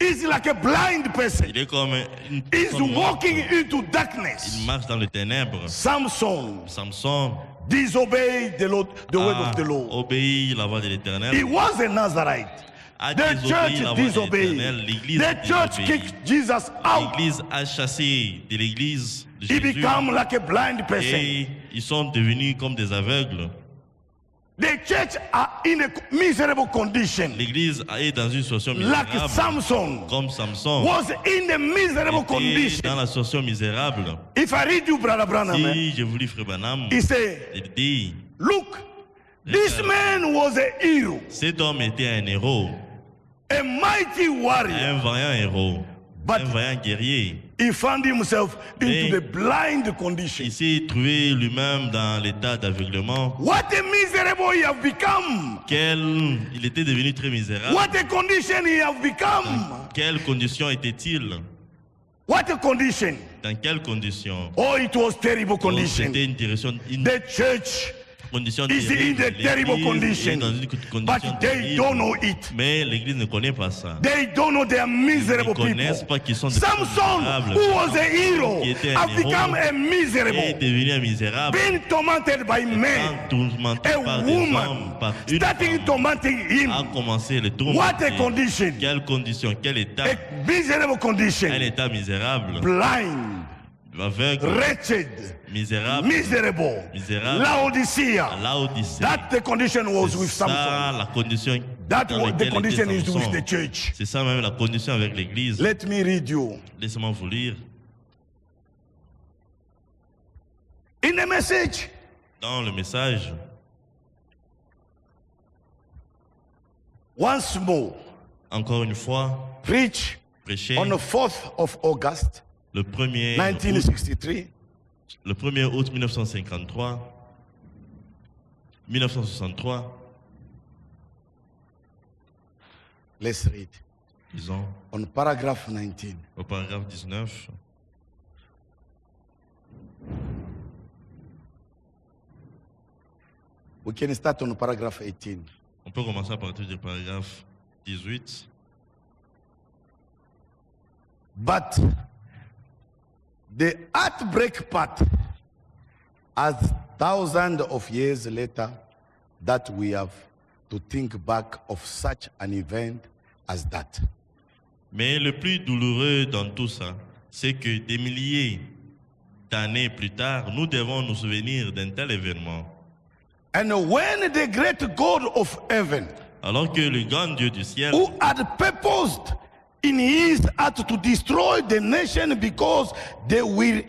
He's like a blind person. Il est comme une He's personne morte. walking into Il darkness. marche dans les ténèbres. Samson Samson disobeyed the Lord, the word a of the Lord. obéi la voix de He l'Éternel. was a Nazarite. A The désobéi church la voix de disobeyed. l'Éternel. L'Église The church désobéit. kicked Jesus out. L'Église a chassé de l'Église de He Jésus. became like a blind person. Et ils sont devenus comme des aveugles. The church are in a miserable condition. L'Église est dans une situation Like misérable. Samson Comme Samson was in a miserable était dans condition. la situation misérable. If I read you, Brother Branham, Si je vous lis Frère Branham, he said, il dit, look, this man was a hero, cet homme était un héros, a mighty warrior. un vaillant héros, But- un vaillant guerrier. He found himself into Mais- the blind condition. Il s'est trouvé lui-même dans l'état d'aveuglement. What a miserable he have become. Il était devenu très misérable. What a condition he have become. Quelles conditions était-il? What a condition. Dans quelles conditions? Oh, it was terrible condition. C'était une The church condition is in terrible. the terrible L'Église est condition. dans une condition But they terrible. don't know it. Mais l'Église ne connaît pas ça. They don't know they are miserable Ils ne connaissent people. pas qu'ils sont des personnes Samson, misérables. who was a hero, Qui était un have become héros, a est miserable, devenu un misérable. being tormented by men. Tourmenté A par des woman hommes, par une starting femme, tormenting a him. commencé le tour. What a condition. Quelle condition, quel état? A miserable condition. Un état misérable, Blind, aveugle, wretched, misérable, miserable. misérable. Laodicea. Laodicée. That the condition was with C'est ça Samson. la condition That dans was the laquelle condition était is with Samson. the church. C'est ça même la condition avec l'Église. Let me read you. Laissez-moi vous lire. In the message, Dans le message, once more, encore une fois, preach prêché on the 4th of August, le 1er 1963, le 1er août 1963, let's read. disons, On paragraph 19. au paragraphe 19. We can start on paragraph 18. On peut commencer à partir du paragraphe 18. But the heartbreak part, as thousands of years later, that we have to think back of such an event as that. Mais le plus douloureux dans tout ça, c'est que des milliers d'années plus tard, nous devons nous souvenir d'un tel événement. And when the great God of heaven, Alors que le grand Dieu du ciel, who had purposed in his heart to destroy the nation because they were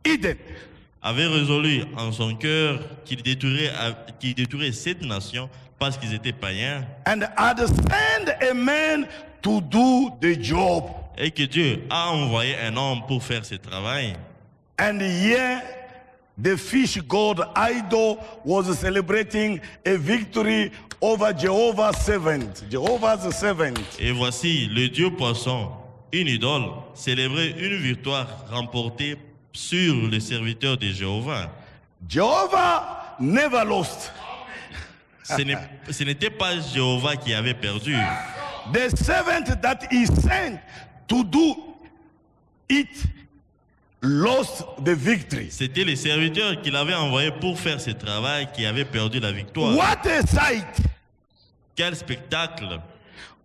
hidden, avait résolu en son cœur qu'il détruirait cette nation parce qu'ils étaient païens and had sent a man to do the job. et que Dieu a envoyé un homme pour faire ce travail. And here, the fish god idol was celebrating a victory over Jehovah's servant. Jehovah's servant. Et voici le Dieu poisson, une idole, célébrait une victoire remportée sur les serviteurs de Jéhovah. Jehovah never lost. Ce n'était pas Jéhovah qui avait perdu. The servant that he sent to do it lost the victory. C'était les serviteurs qu'il avait envoyés pour faire ce travail qui avaient perdu la victoire. What a sight! Quel spectacle!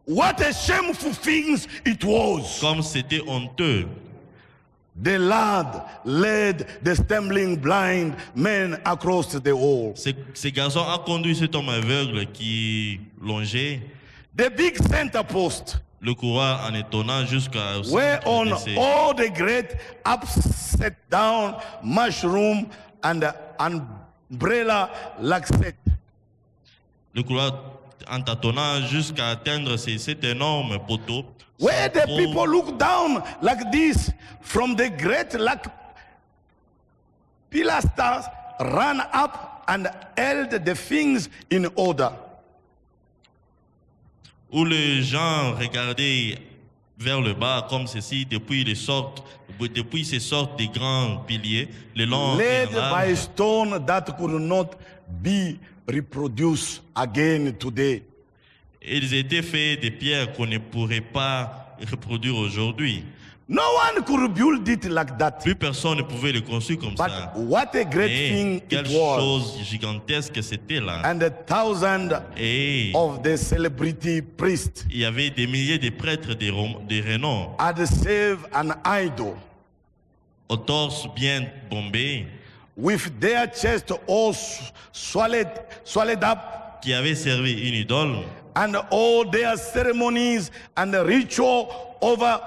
What a shameful thing it was. Comme c'était honteux. The lad led the stumbling blind man across the wall. Ce garçon a conduit cet homme aveugle qui longeait The big center post le coureur en étonnant jusqu'à where on blessé. all the great upset down mushroom and umbrella like set. Le coureur en tâtonnant jusqu'à atteindre cet énorme poteau. Where the Pour- people look down like this from the great like pilasters ran up and held the things in order. Où les gens regardaient vers le bas comme ceci depuis ces sortes de grands piliers, le long et Led by large, stone that could not be reproduce again today. Ils étaient faits des pierres qu'on ne pourrait pas reproduire aujourd'hui. No one could build it like that. Plus personne ne pouvait le construire comme But ça. what a great thing Mais quelle it was. chose gigantesque c'était là. And 1,000 Et of the celebrity priests il y avait des milliers de prêtres de renom, had saved an idol au torse bien bombé, with their chest all swallowed up, qui avaient servi une idole, and all their ceremonies and ritual over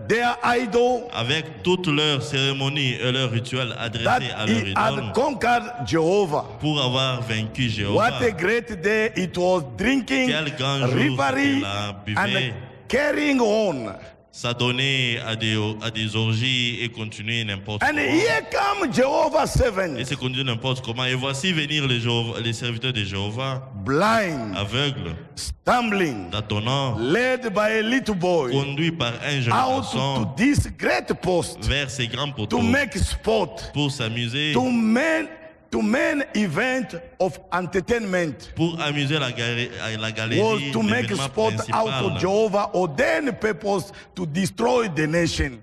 their idol, avec toutes leurs cérémonies et leurs rituels that adressés à leur he idole, had conquered Jehovah. pour avoir vaincu What a Jéhovah. great day it was, drinking, Quel grand jour revelry, c'était là, and buvait, carrying on. s'adonner à des orgies et continuer n'importe And comment. here come Jehovah's Et servants, se conduire n'importe comment. Et voici venir les serviteurs de Jéhovah, blind, aveugles, stumbling, tâtonnants, led by a little boy conduits par un jeune out garçon to this great post vers ces grands poteaux to make sport, pour s'amuser, to main event of entertainment pour amuser la was galerie, to make l'événement sport out of principal. Jehovah ordained purpose to destroy the nation.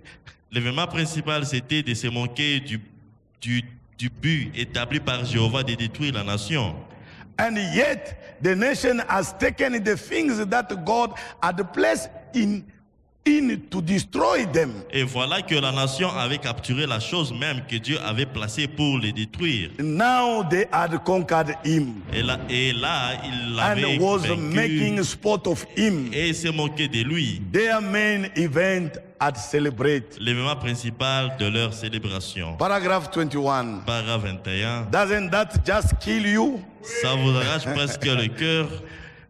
L'événement principal, c'était de se moquer du but établi par Jéhovah de détruire la nation. And yet the nation has taken the things that God had placed in to destroy them. Et voilà que la nation avait capturé la chose même que Dieu avait placée pour les détruire. Now they had conquered him Et là il l'avait and was vaincu making sport of him. et se moquait de lui. Their main event had celebrated. L'événement principal de leur célébration. Paragraph 21. Paragraphe 21. Doesn't that just kill you? Ça vous arrache presque le cœur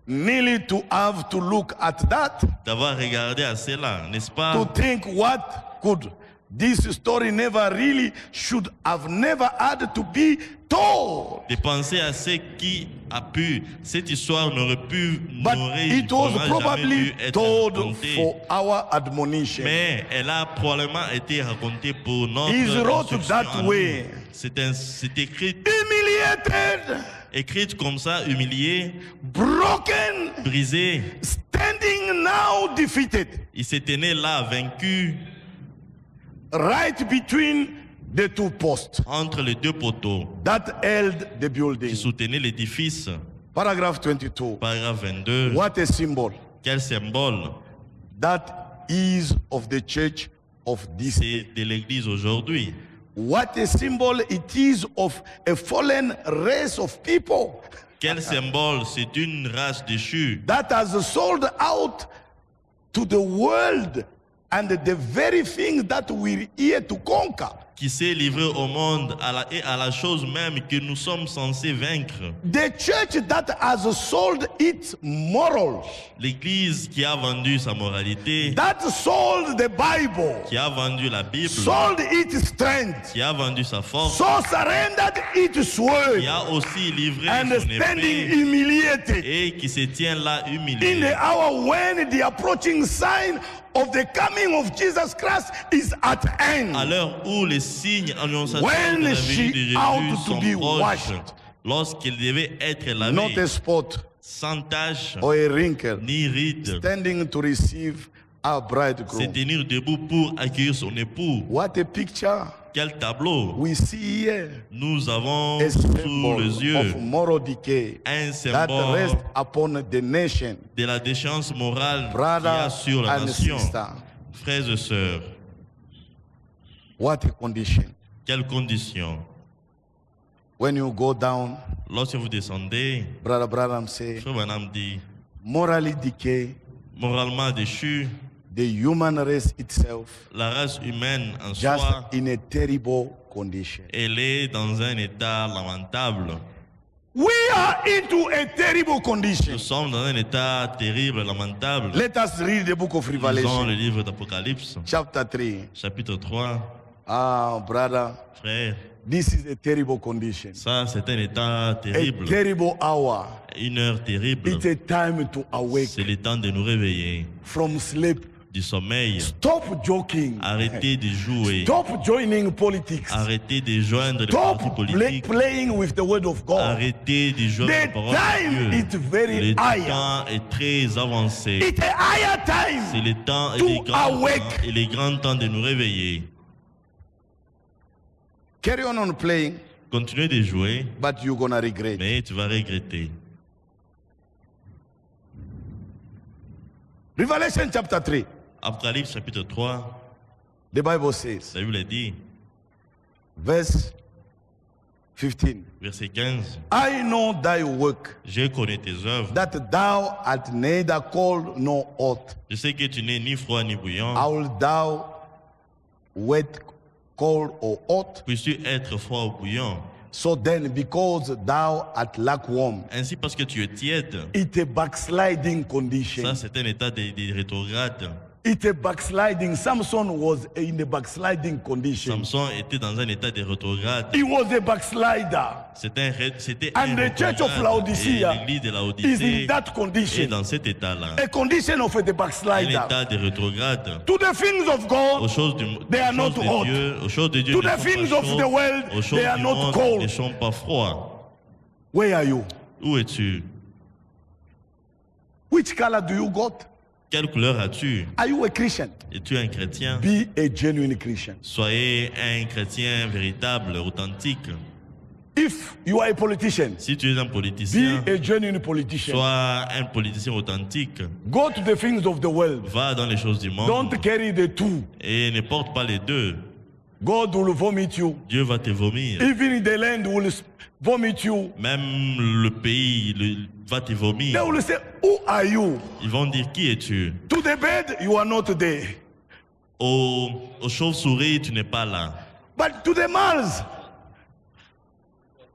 Nearly to have to look at that, d'avoir regardé à cela, n'est-ce pas? to think what could this story never really should have never had to be told. De penser à ce qui a pu, cette histoire n'aurait But it was jamais probably dû être told racontée. for our admonition. Mais elle a probablement été racontée pour notre Is wrote instruction that à nous. way. C'est écrit comme ça, humilié, Broken, brisé. standing now defeated, Il se tenait là, vaincu, right between the two posts entre les deux poteaux that held the qui building. soutenaient l'édifice. Paragraph 22. Paragraphe 22. What a symbol Quel symbole that is of the church of this day. c'est de l'Église aujourd'hui. What a symbol it is of a fallen race of people Quel symbole c'est d'une race déchue that has sold out to the world and the very thing that we're here to conquer. qui s'est livrée au monde et à la chose même que nous sommes censés vaincre. The church that has sold its morals, L'Église qui a vendu sa moralité, that sold the Bible, qui a vendu la Bible, sold its strength, qui a vendu sa force, so surrendered its word, qui a aussi livré and son standing épée humiliated et qui se tient là in humilié. the hour when the approaching sign of the coming of Jesus Christ is at hand. À l'heure où les signes annonçateurs When de la she venue de ought Jésus to sont be proches, washed. lorsqu'il devait être Not a lavé, spot sans tache or a wrinkle, ni ride, standing to receive our se bridegroom. tenir debout pour accueillir son époux. What a picture Quel tableau we see here. nous avons A sous symbol les yeux, of moral decay un that symbole rests upon the nation. de la déchéance morale qu'il y a Brother sur la and nation. sister, Frères et sœurs, what a condition. quelles conditions? When you go down, Lorsque vous descendez, Brother Branham say, Frère Branham dit, morally decay, moralement déchu, the human race itself, la race humaine en just soi, in a terrible condition. elle est dans un état lamentable. We are into a terrible Nous condition. sommes dans un état terrible, lamentable. Let us read the book of Lisons le Revelation, livre d'Apocalypse, chapter 3. chapitre 3. Ah, brother, Frère, this is a terrible condition. ça c'est un état A terrible, terrible hour. une heure terrible. It's a time to C'est awake le temps de nous réveiller from sleep. du sommeil. Stop joking. Arrêtez de jouer. Stop joining politics. Arrêtez de joindre les partis Stop politiques. playing with the word of God. Arrêtez de jouer la The parole de time Dieu. is very Le high. temps est très avancé. It's a higher C'est time. le temps et To les grands awake. temps, et les grands temps de nous réveiller. Carry on playing, Continuez de jouer, but you're gonna regret. mais tu vas regretter. Revelation chapter 3. Apocalypse chapitre 3, The Bible says, la Bible dit, verse 15. verset 15, I know thy work, j'ai connu tes œuvres. that thou art neither cold nor hot. Je sais que tu n'es ni froid ni bouillant. How thou wet, cold or hot? Puisses-tu être froid ou bouillant? So then, because thou art lukewarm, Ainsi, parce que tu es tiède, it's a backsliding condition. ça c'est un état de rétrograde. It's a backsliding. Samson was in a backsliding condition. Samson était dans un état de rétrograde. He was a backslider. C'était And the church of rétrograde. Laodicea Et l'église de is in Laodicée that est condition. dans cet état-là. A condition of a Un backslider. état de rétrograde. To the things of Aux God, choses, they are not hot. de Dieu, aux choses de Dieu To ne the sont things pas of chaudes. the world, Aux choses they are du not monde cold. ne sont pas froids. Where are you? Où es-tu? Which color do you got? Quelle couleur as-tu? Are you a Christian? Es-tu un chrétien? Be a genuine Christian. Soyez un chrétien véritable, authentique. If you are a politician, Si tu es un be politicien, a genuine politician. sois un politicien authentique. Go to the things of the world. Va dans les choses du monde Don't carry the two. et ne porte pas les deux. God will vomit you. Dieu va te vomir. Even the land will vomit you. Même le pays va te vomir. They will say, who are you? Ils vont dire qui es-tu? To the bed, you are not there. Aux chauves-souris, tu n'es pas là. But to the mouths,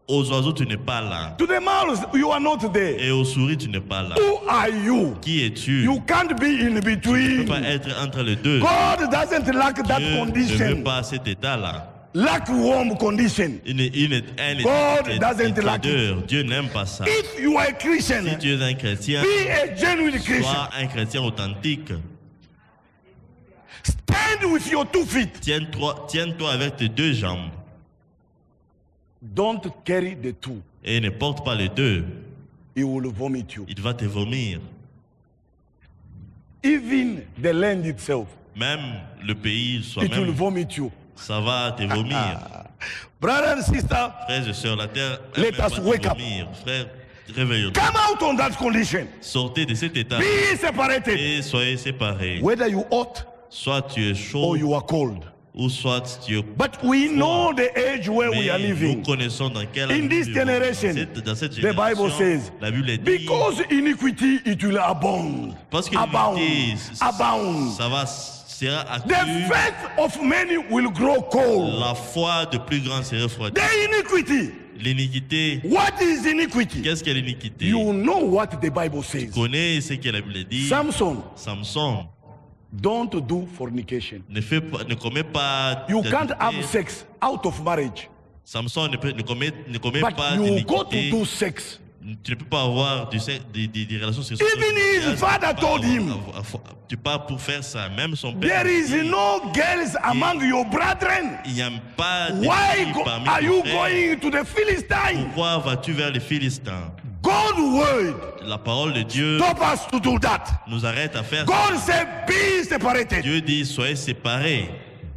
Aux oiseaux, tu n'es pas là. to the mouths, you are not there. Et aux souris, tu n'es pas là. Who are you? Qui es-tu? You can't be in Tu ne between. peux pas être entre les deux. God doesn't like that Dieu ne veut condition. pas cet état-là. Lukewarm condition. Un God état doesn't like tiédeur. Dieu n'aime pas ça. If you are a Christian, Si tu es un chrétien, be a genuine Christian. sois un chrétien authentique. Stand with your 2 feet. Tiens-toi avec tes deux jambes Don't carry the two. et ne porte pas les deux. He will vomit you. Il va te vomir. Even the land itself, Même le pays it will soi-même, vomit you. ça va te vomir. Brother and sister, Frères et sœurs, la terre Let elle-même us va te wake up. vomir. Frère, réveillons-nous. come out on that condition. Sortez de cet état Be separated. et soyez séparés. Whether you hot Soit tu es or chaud you are cold. ou soit tu es. But we know the age where we are Mais nous living. connaissons dans quelle In âge this nous vivons. generation, Dans cette the Bible génération, says, la Bible dit because iniquity, it will abound. parce que Abound. l'unité, Abound. ça sera The accru. faith of many will grow cold. La foi de plus grand sera refroidie. The iniquity. L'iniquité, What is iniquity? qu'est-ce qu'est l'iniquité? You know what the Bible says. Connais ce que la Bible dit. Samson, Samson don't do fornication. ne commet pas You can't have d'adultère. sex out of marriage. Samson ne commet But pas you go to d'iniquité. do sex. Tu ne peux pas avoir des relations sexuelles. Even his father told him, Tu pars pour faire ça. Même son père. there is dit, no girls among your brethren. il n'y a pas de Why filles parmi are tes you frères. going to the Philistines? Pourquoi vas-tu vers les Philistins? God's word La parole de Dieu stop us to do that. nous arrête à faire God ça. said, be separated. Dieu dit soyez séparés.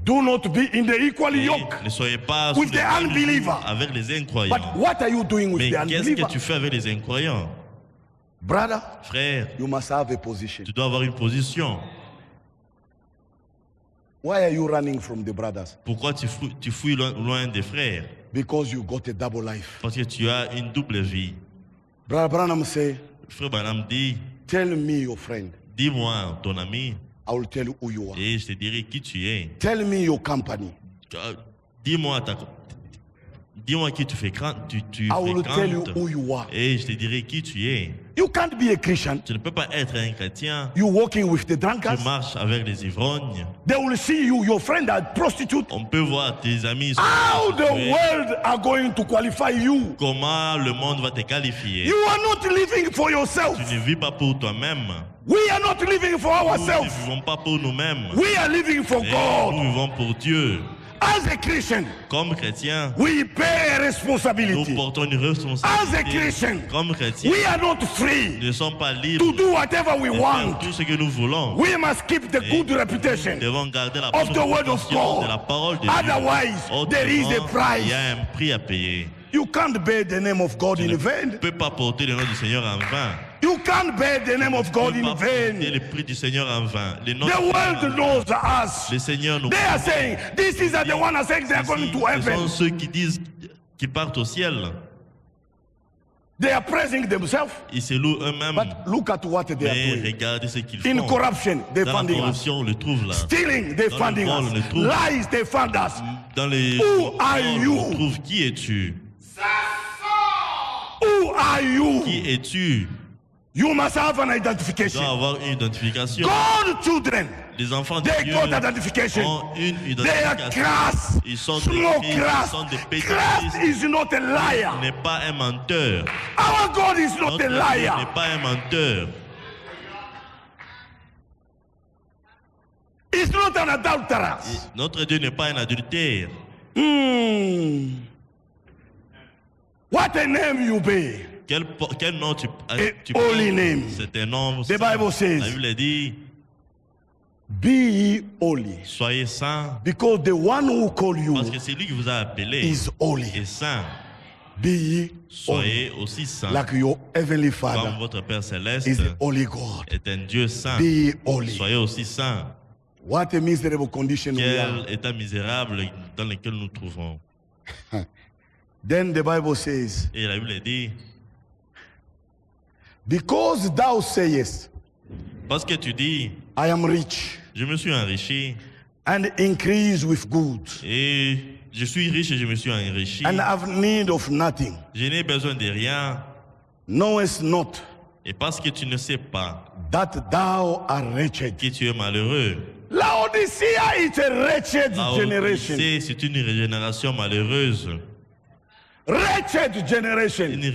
Do not be in the equal Et yoke. ne soyez pas with sous the les mêmes unbeliever. jougs avec les incroyants. But what are you doing with Mais the qu'est-ce unbeliever? que tu fais avec les incroyants? Brother, Frère, you must have a position. tu dois avoir une position. Why are you running from the brothers? Pourquoi tu fouilles loin des frères? Because you got a double life. Parce que tu as une double vie. Brother Branham say, Frère Branham dit, tell me your friend. dis-moi ton ami I will tell you who you are. et je te dirai qui tu es. Tell me your company. Dis-moi qui tu fréquentes, I will tell you fréquentes who you are. et je te dirai qui tu es. You can't be a Christian. Tu ne peux pas être un chrétien. You walking with the Tu drunkards. marches avec les ivrognes. They will see you, your friend are prostitute. On peut voir tes amis. sont How the prostituées. world are going to qualify you? Comment le monde va te qualifier? You are not living for yourself. Tu ne vis pas pour toi-même. We are not living for Nous ne ourselves. vivons pas pour nous-mêmes. We are living for Mais God. nous vivons pour Dieu. As a Christian, Comme chrétiens, we pay a nous responsibility. portons une As a responsabilité. Christian, Comme chrétiens, we are not nous free ne sommes pas libres to do whatever we de faire want. tout ce que nous voulons. We must keep the good Nous reputation devons garder la of bonne the word of réputation de la God. parole de Dieu. Otherwise, there is a Autrement, price. il y a un prix à payer. You can't bear the name of God Tu in ne vain. peux pas porter le nom du Seigneur en vain. You can't bear the name of Tu ne God peux in pas porter vain. le prix du Seigneur en vain. Le nom The du Seigneur world en vain. knows us. Le Seigneur nous They are saying, this is the one that says they are going Ici, to ce sont heaven. ceux qui disent qu'ils partent au ciel. They are praising themselves. Ils se louent eux-mêmes. But look at what they are Mais doing. regardez ce qu'ils In font. corruption, they Dans la funding us. corruption, on le trouve là. Stealing, they Dans le funding vol, us. on le trouve. Lies, they fund us. Dans les Who are vols, you? on trouve qui es-tu? Who are you? Qui es-tu? You must have an Tu identification. dois avoir une identification. God children, Les enfants de they Dieu got identification. ont une They are identification. crass. Ils sont des Small Christ, crass. ils sont des petits Crass Christ. is not a Il liar. n'est pas un menteur. Our God is not Notre a Dieu liar. n'est pas un menteur. He's not an adulteress. Notre Dieu n'est pas un adultère. What a name you bear. Quel nom tu holy portes? name. C'est un nom The saint. Bible says, La Bible dit, be ye holy, soyez saints, because the one who called you parce que c'est lui qui vous a appelé is holy. est saint. Be ye holy, Soyez aussi saints, like your heavenly comme Father votre Père Céleste is a holy God. est un Dieu saint. Be ye holy. Soyez aussi saints. What a miserable condition we are. Quel état misérable dans lequel nous nous trouvons. Then the Bible says, Et la Bible dit, because thou sayest, parce que tu dis, I am rich je me suis enrichi, and increase with goods, et je suis riche et je me suis enrichi, and have need of nothing, je n'ai besoin de rien, knowest not et parce que tu ne sais pas that thou art wretched. que tu es malheureux. Laodicea is a wretched La generation. Odyssée, c'est une régénération malheureuse. Wretched generation. Une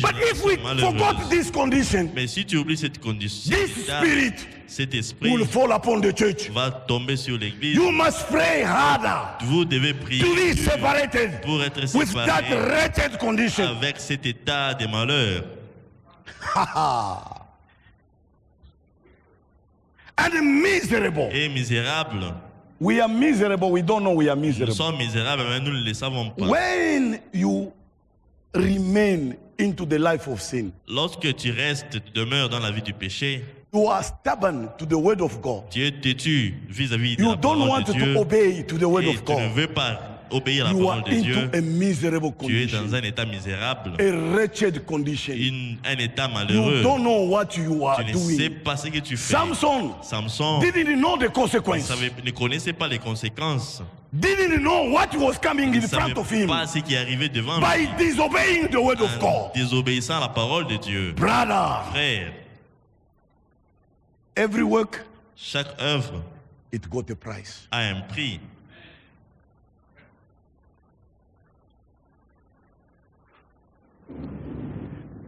But if we génération forgot malheureuse. this condition, Mais si tu oublies cette condition, this spirit cet esprit will fall upon the church. va tomber sur l'église. You must pray harder Vous devez prier to be Dieu separated pour être with that séparé wretched condition. avec cet état de malheur. And miserable. Et misérable. We are miserable. We don't know we are Nous miserable. sommes misérables, mais nous ne le savons pas. When you remain into the life of sin, Lorsque tu restes, tu demeures dans la vie du péché, you are stubborn to the word of God. tu es têtu vis-à-vis de You la don't parole want de Dieu. to obey to the word Et of tu ne God. veux pas obéir à la You parole are de Dieu. into a miserable Tu es dans condition, un état misérable, a wretched condition. un état You malheureux. don't know what you are Tu ne sais doing. pas ce que tu fais. Samson Samson didn't know the consequence. ne connaissait pas les conséquences. Didn't know what was coming Il in ne front savait of him pas ce qui arrivait devant by lui. disobeying the word of En God. désobéissant à la parole de Dieu. Brother, Frère, every work, chaque œuvre it got a price. a un prix.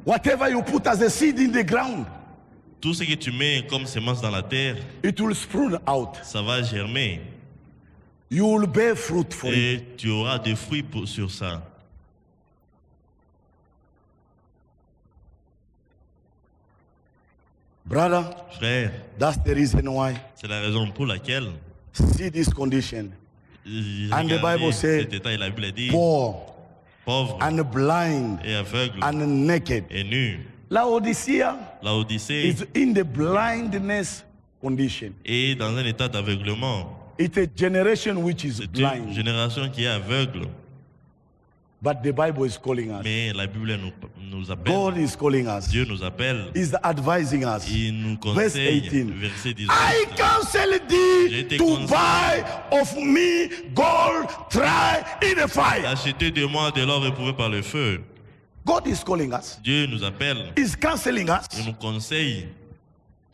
Whatever you put as a seed in the ground, Tout ce que tu mets comme semence dans la terre, it will sprout out. ça va germer. You will bear fruit for it. Et tu auras des fruits sur ça. Brother, Frère, that's the reason why. c'est la raison pour laquelle See this condition. And the regardez Bible said, cet état et la Bible dit Poor pauvre and blind et aveugle and naked. et nu. Laodicea La Odyssée is in the blindness condition. est dans un état d'aveuglement. It's a generation which is C'est une blind. génération qui est aveugle. But the Bible is calling us. Mais la Bible nous appelle. God is calling us. Dieu nous appelle. Is advising us. Il nous Verse conseille. 18. Verset 18. I counsel Je thee te to conseille. buy of me gold tried in the fire. Achetez de moi de l'or éprouvé par le feu. God is calling us. Dieu nous appelle. He's counseling us. Il nous conseille.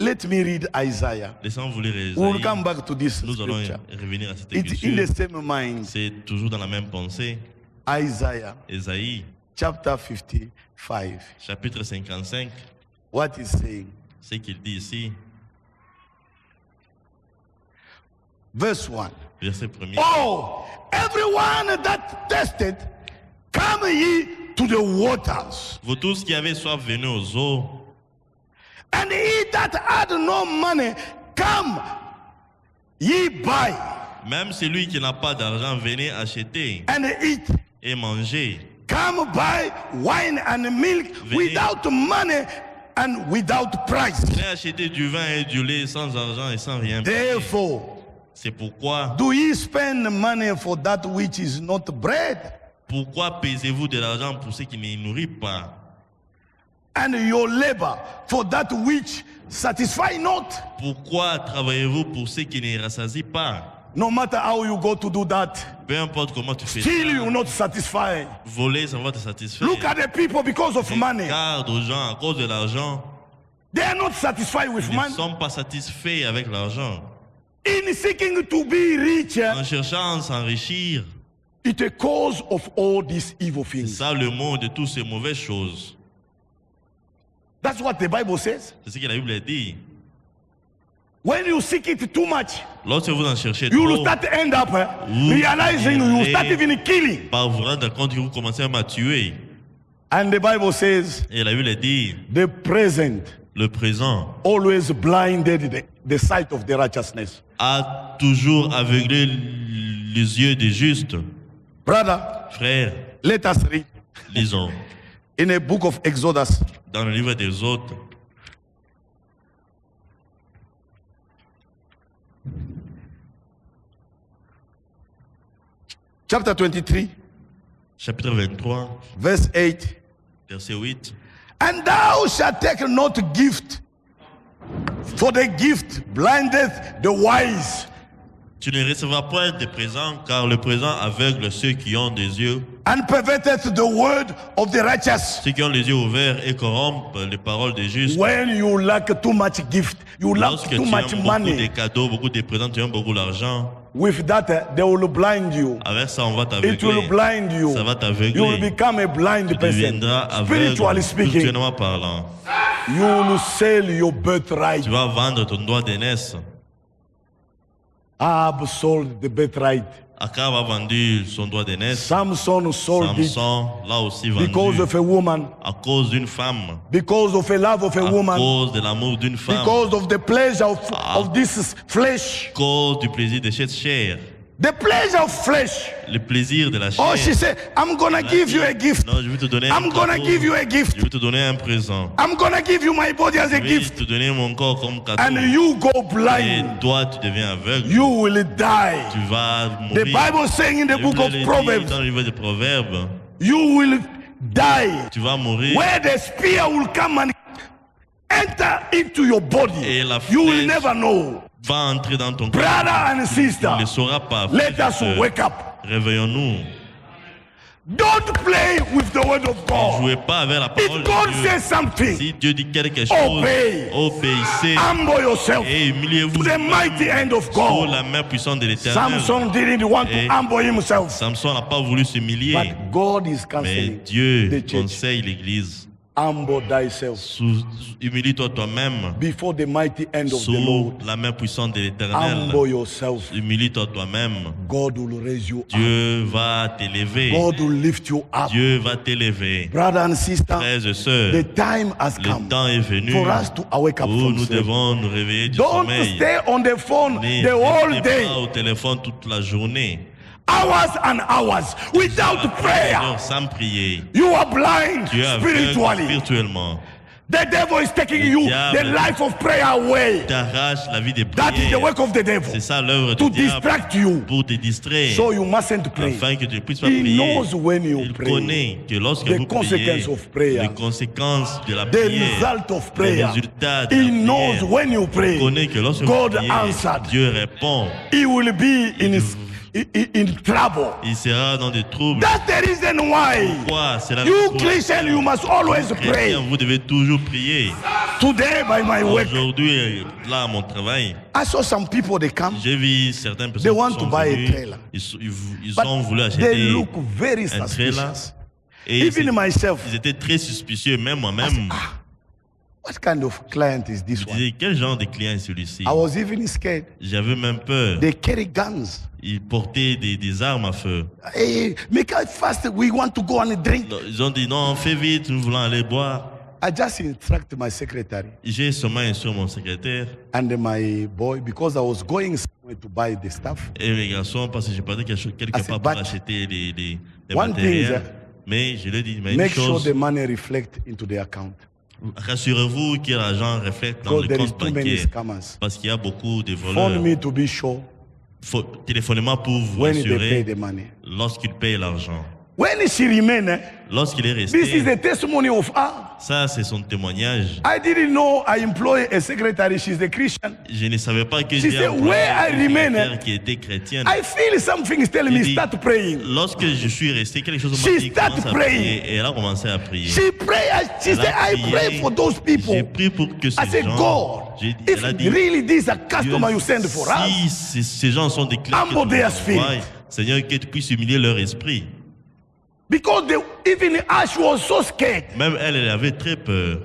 Let me read Isaiah. Laissons-vous lire We'll Ésaïe. come back to this Nous allons scripture. revenir à cette It's in the écriture. same mind. C'est toujours dans la même pensée. Isaiah Ésaïe, chapter 55. chapitre 55. What is saying? ce qu'il dit ici, Verse 1. verset 1er. Oh, everyone that tested, come ye to the waters. Vous tous qui avez soif, venez aux eaux. And he that had no money, come ye buy Même celui qui n'a pas d'argent, venez acheter and eat. et manger. Come buy wine and milk Venez. without money and without price. Venez acheter du vin et du lait sans argent et sans rien payer. Therefore, C'est pourquoi, do ye spend money for that which is not bread, pourquoi pesez-vous de l'argent pour ce qui ne nourrit pas, and your labor for that which satisfy not? pourquoi travaillez-vous pour ce qui ne rassasie pas? No matter how you go to do that, Peu importe comment tu fais still you ça, will not satisfy. voler, ça va te satisfaire. Look at the people because of money. Regarde aux gens à cause de l'argent. They are not satisfied with Ils ne money. sont pas satisfaits avec l'argent. In seeking to be rich, En cherchant à s'enrichir, it's a cause of all these evil c'est things. ça le mot de toutes ces mauvaises choses. That's what the Bible says. C'est ce que la Bible dit. When you seek it too much, Lorsque vous en cherchez you will trop, start to end up Vous realizing you will start irez even killing. par vous rendre compte que vous commencez à tuer. And the Bible says Et la Bible dit, the present le présent always blinded the sight of the righteousness. a toujours aveuglé les yeux des justes. Brother, Frères, let us read lisons in a book of Exodus, dans le livre des Hôtes, chapter 23, chapitre 23, verse 8. verset 8. And thou shalt take not gift, for the gift blindeth the wise, Tu ne recevras point de présents, car le présent aveugle ceux qui ont des yeux, and perverteth the word of the righteous. ceux qui ont les yeux ouverts et corrompent les paroles des justes. When you lack too much gift, you lack Lorsque too tu much aimes beaucoup de money. cadeaux, beaucoup de présents, tu aimes beaucoup l'argent, With that, they will blind you. avec ça on va It will t'aveugler. blind you. Ça va t'aveugler. You will become a blind Tu person. deviendras aveugle, Spiritually speaking, spirituellement parlant. you will sell your birthright. Tu vas vendre ton droit d'aînesse. Ahab sold the birthright. Akab a vendu son droit d'aînesse. Samson sold it Samson l'a aussi because vendu of a woman, à cause d'une femme, because of a love of a à woman, cause de l'amour d'une femme, à because of the pleasure of this flesh. cause du plaisir de cette chair, The pleasure of flesh. le plaisir de la chair. Oh, she said, I'm gonna Elle a give dit, you a gift. Non, je vais te donner I'm un gonna cadeau. give you a gift. Je vais te donner un présent. I'm gonna give you my body as Je a vais gift. te donner mon corps comme cadeau. And you go Et blind. toi, tu deviens aveugle. You will die. Tu vas The mourir. Bible saying in the La book Bible of le dit Proverbs, dans le livre de Proverbes, you will die. tu vas mourir. Where the spear will come and enter into your body, Et la you will flèche never know. va entrer dans ton corps. Brother and Tu sister, ne le sauras pas. let frère et us sœur. wake up. Réveillons-nous. Don't play with the word of Ne God. jouez pas avec la parole If God de Dieu. says something, Si Dieu dit quelque chose, Obey. obéissez humble yourself et humiliez-vous to the mighty hand of sous God. la main puissante de l'Éternel. Samson didn't want to Et humble himself, Samson n'a pas voulu s'humilier, but God is mais counseling Dieu the church. conseille l'Église. Humble thyself Humilie-toi toi-même before the mighty hand of the sous Lord. la main puissante de l'Éternel. Humble yourself. Humilie-toi toi-même. God will raise you up. Dieu va t'élever. God will lift you up. Dieu va t'élever. Brother and sister, Frères et sœurs, the time has le come temps est venu for us to awake up où from nous sleep. devons nous réveiller du Don't sommeil. stay on the phone Ne the whole restez day, pas au téléphone toute la journée. hours and hours, without prayer. Sans prier. You are blind Tu es aveugle spiritually. spirituellement. The devil is taking you diable the life of prayer away. T'arrache la vie des That is the prières. work of the devil, C'est ça l'œuvre to du diable distract you. pour te distraire, So you mustn't pray. afin que tu ne puisses pas He prier. knows when you Il pray. connaît que lorsque The vous consequence priez, of prayer. les conséquences de la The prière, result of les prayer. résultats de He la knows prière. when you Il pray. connaît que lorsque God vous priez, answered. Dieu répond. He will be in trouble. Il sera dans des troubles. That's the reason why Pourquoi? C'est la you raison pour Christian, laquelle, you must always pray. chrétiens, vous devez toujours prier. Today by my work, Aujourd'hui, là, à mon travail, I saw some people, they come, j'ai vu certaines They personnes want qui to sont buy a venues, trailer. ils but ont voulu they acheter look very un trailer. suspicious. Et Even myself, ils étaient très suspicieux, même moi-même. What kind of client is this Je one? disais, quel genre de client est celui-ci? I was even scared. J'avais même peur. They carry guns. Ils portaient des armes à feu. Hey, make it fast. We want to go and drink. Ils ont dit non, fais vite, nous voulons aller boire. I just instructed my secretary J'ai seulement instruit mon secrétaire and my boy because I was going somewhere to buy the stuff. et mes garçons parce que j'ai parti quelque I said, part pour but acheter les one thing is matériels. Mais je lui ai dit, mais une make sure chose, the money reflect into the account rassurez-vous que l'argent reflète dans because le there is compte too many bancaire scammers. parce qu'il y a beaucoup de Phone voleurs. me to be sure Téléphonez-moi pour vous when they pay rassurer the money. lorsqu'il paye l'argent. When she remain, Lorsqu'il est this is resté, the testimony of her. ça c'est son témoignage. I didn't know I employ a secretary. She's a Christian. Je ne savais pas que She j'ai said, employé "Where I une remain, secrétaire qui était chrétienne. I feel something is telling Il me dit, start praying. Lorsque je suis resté, quelque chose She m'a dit start commence à praying. prier et elle a commencé à prier. She pray. She Elle said, a I pray prié. for those people. J'ai prié pour que I ces said, gens. God, if Elle a dit, really these are Dieu, customer you send for us, si ces gens sont des clients que humble tu their nous envoies, spirit. Seigneur, que tu puisses humilier leur esprit. because even Ash was so scared. Même elle, elle avait très peur.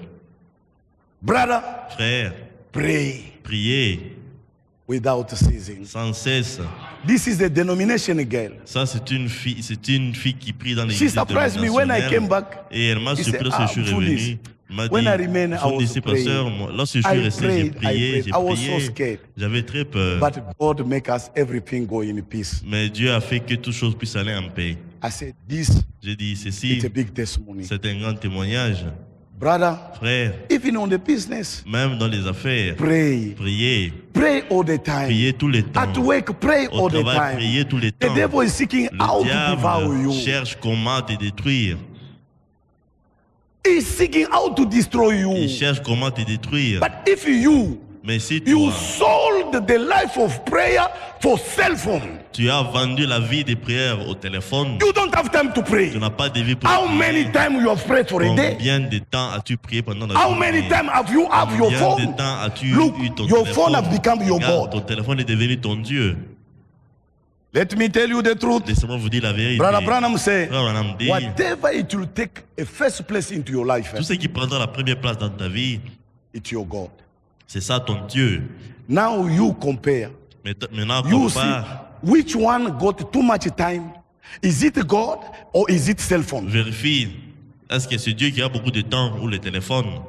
Brother, Frère, pray priez without ceasing. sans cesse. This is a denomination girl. Ça, c'est une fille qui prie dans She l'église surprised me when I dénominationnelle. came back. Et elle m'a He surpris said, lorsque je suis "Ah, revenu. Foolish. Elle m'a When dit, I remained, I son was disciple, praying. pasteur, lorsque je suis I resté, prayed, j'ai I prié, prayed. j'ai I was so prié. scared. J'avais très peur. But God make us everything go in peace. Mais Dieu a fait que toutes choses puissent aller en paix. I said, this J'ai dit, it's ceci, a big testimony. c'est un grand témoignage. Brother, Frère, even on the business, même dans les affaires, pray. priez. Pray all the time. Priez tout le temps. At work, pray Au all the travail, time. priez tout le The temps. devil is seeking how Le to devour diable you. cherche comment te détruire. He's seeking how to destroy Il you. cherche comment te détruire. But if you Mais si you toi, sold the life of prayer for cell phone, tu as vendu la vie des prières au téléphone, you don't have time to pray. tu n'as pas de vie pour How prier. many times you have prayed for a day? Combien de temps as-tu prié pendant la How journée? many times have you have your Combien phone? de temps as-tu Look, eu ton your téléphone? phone have become your Regarde, God. ton téléphone est devenu ton Dieu. Let me tell you the truth. Laissez-moi vous dire la vérité. Brother Branham said, Frère Branham dit, whatever it will take a first place into your life, tout ce qui prendra la première place dans ta vie, it's your God. c'est ça ton Dieu. Now you compare. Maintenant, You see compare, which one got too much time. Is it God or is it cell phone? vérifie. Est-ce que c'est Dieu qui a beaucoup de temps ou le téléphone?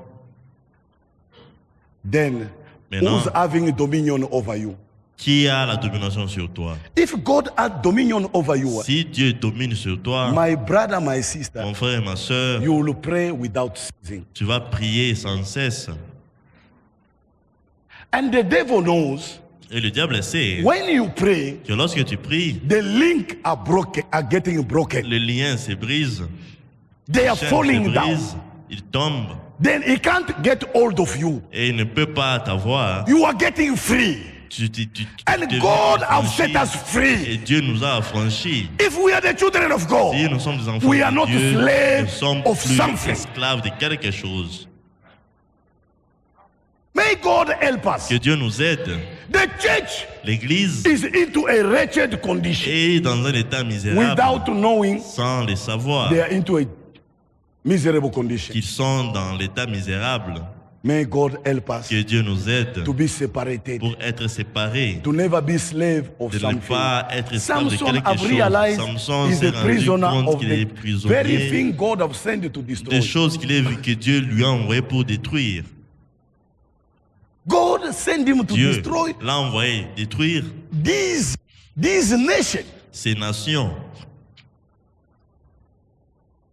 Then Maintenant, who's having dominion over you? qui a la domination sur toi? If God had dominion over you, Si Dieu domine sur toi, my brother, my sister, mon frère et ma soeur, you will pray without ceasing. tu vas prier sans cesse. And the devil knows Et le diable sait when you pray, que lorsque tu pries, the link are broken, are getting broken. les liens se brisent, They les are chaînes falling se down. brisent, ils tombent Then he can't get hold of you. et il ne peut pas t'avoir. You are getting free. Tu And deviens God have affranchi. set us free. Et Dieu nous a affranchis. If we are the children of God, Si nous sommes des enfants we are de not Dieu, slaves nous sommes of plus something. esclaves de quelque chose. May God help us. Que Dieu nous aide. The church L'Église is into a wretched condition. est dans un état misérable Without knowing, sans le savoir they are into a miserable condition. qu'ils sont dans l'état misérable. May God help us Que Dieu nous aide to be separated, pour être séparés, to never be slave of de ne something. pas être esclave de Samson quelque have chose. realized Samson is s'est the rendu prisoner compte of qu'il est the very prisonnier thing God have sent to destroy. des choses que Dieu lui a envoyées pour détruire. God sent him to Dieu destroy l'a envoyé détruire these nations. ces nations.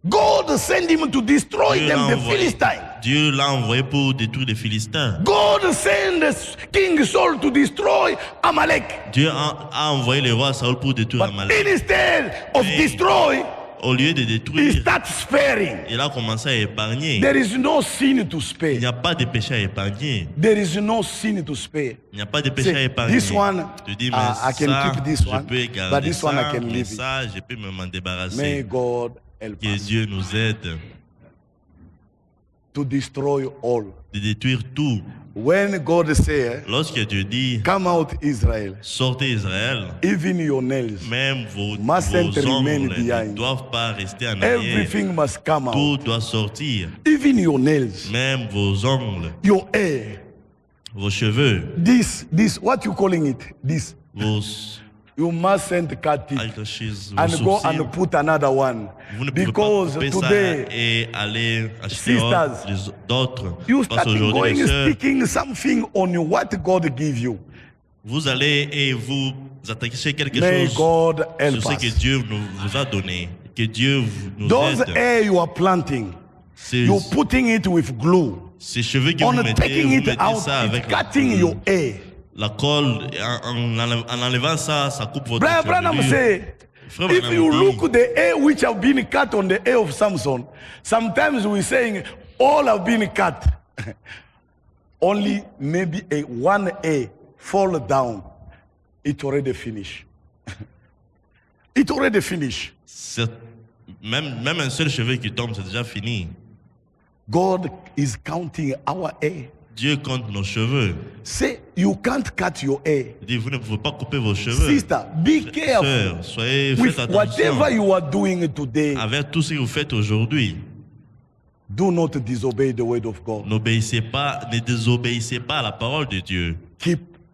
God sent him to destroy Dieu them, l'a the envoyé. Philistines. Dieu l'a envoyé pour détruire les Philistins. God sent King Saul to destroy Amalek. Dieu a envoyé le roi Saül pour détruire But Amalek. instead of Hey. destroy, Au lieu de he détruire, starts sparing. il a commencé à épargner. There is no sin to Il spare. n'y a pas de péché à épargner. There is no sin to spare. Il n'y a pas de péché à Say, épargner. this one, Tu dis, mais I can ça, keep this je one, peux but garder this one I ça, can mais leave it. ça, je peux m'en May débarrasser. God help Que us Dieu nous aide to destroy all. de détruire tout. When God said, Lorsque Dieu dit, come out Israel, sortez Israël, even your nails, même vos mustn't remain ongles ne behind. doivent pas rester en arrière. Everything must come out. Tout doit sortir, Even your nails, même vos ongles, your hair, vos cheveux, this, what you calling it? This. vos You mustn't cut it eyelashes, vos and go sourcils. and put another one. Vous ne pouvez pas Because couper ça today, et aller acheter sisters, d'autres. you Parce start qu'aujourd'hui, going les sœurs, speaking something on what God give you. vous allez et vous attaquez quelque May chose God help sur ce que us. Dieu vous a donné. Que Dieu nous Those aide. hair you are planting, Ces, you're putting it with glue. ces cheveux que On vous mettez, taking vous it mettez out, ça it's avec cutting your hair. la colle. En enlevant ça, ça coupe votre Brother Branham chevelure. say, Frère if Branham you dit, look the hair which have been cut on the hair of Samson, sometimes we saying all have been cut. Only maybe one hair fall down. It already finished. It already finished. même un seul cheveu qui tombe, c'est déjà fini. God is counting our hair. Dieu compte nos cheveux. Say you can't cut your hair. Il dit, vous ne pouvez pas couper vos cheveux. Sister, be careful Sœur, faites with whatever attention. you are doing today. Avec tout ce que vous faites aujourd'hui, Do not disobey the word of God. ne désobéissez pas à la parole de Dieu.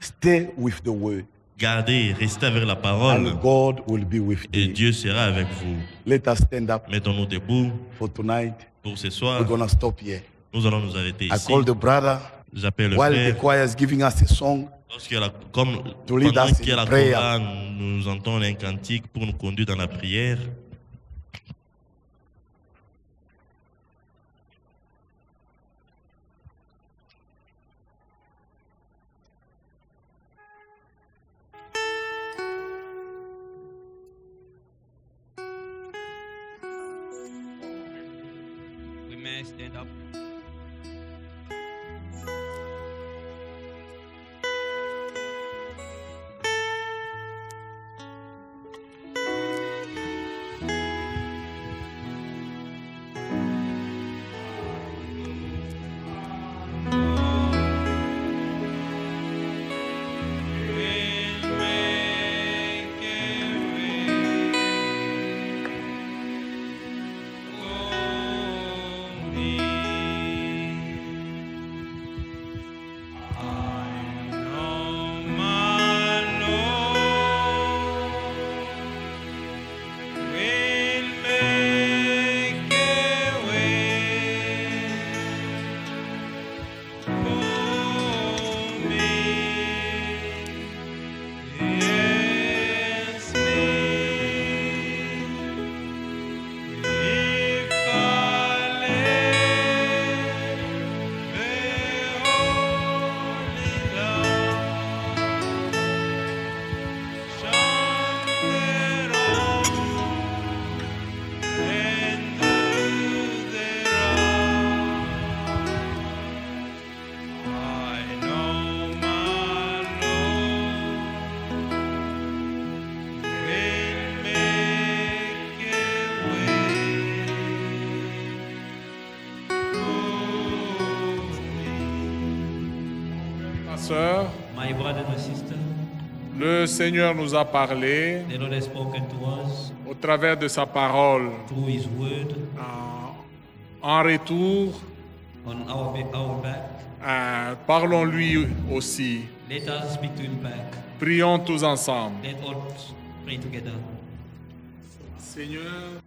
Stay with the word. Gardez, restez avec la parole And God will be with et you. Dieu sera avec vous. Let us stand up Mettons-nous debout for tonight. pour ce soir. We're going to stop here. Nous allons nous arrêter I ici. call the brother J'appelle le while the frère. choir is giving us a song. Pendant lead us que in la prayer. chorale nous entend un cantique pour nous conduire dans la prière. We may stand up. Will make a way for me. I know my Lord will make a way for me. Yes, if I let the holy love shine thereon and do thereon. I know my Lord will make a way for me. Ma sœur, My brothers and sisters, le Seigneur nous a parlé the Lord has spoken to us au travers de sa parole. through His word En retour, on our back. parlons-lui aussi. Let us speak to Him back. Prions tous ensemble. Let all pray together. Seigneur,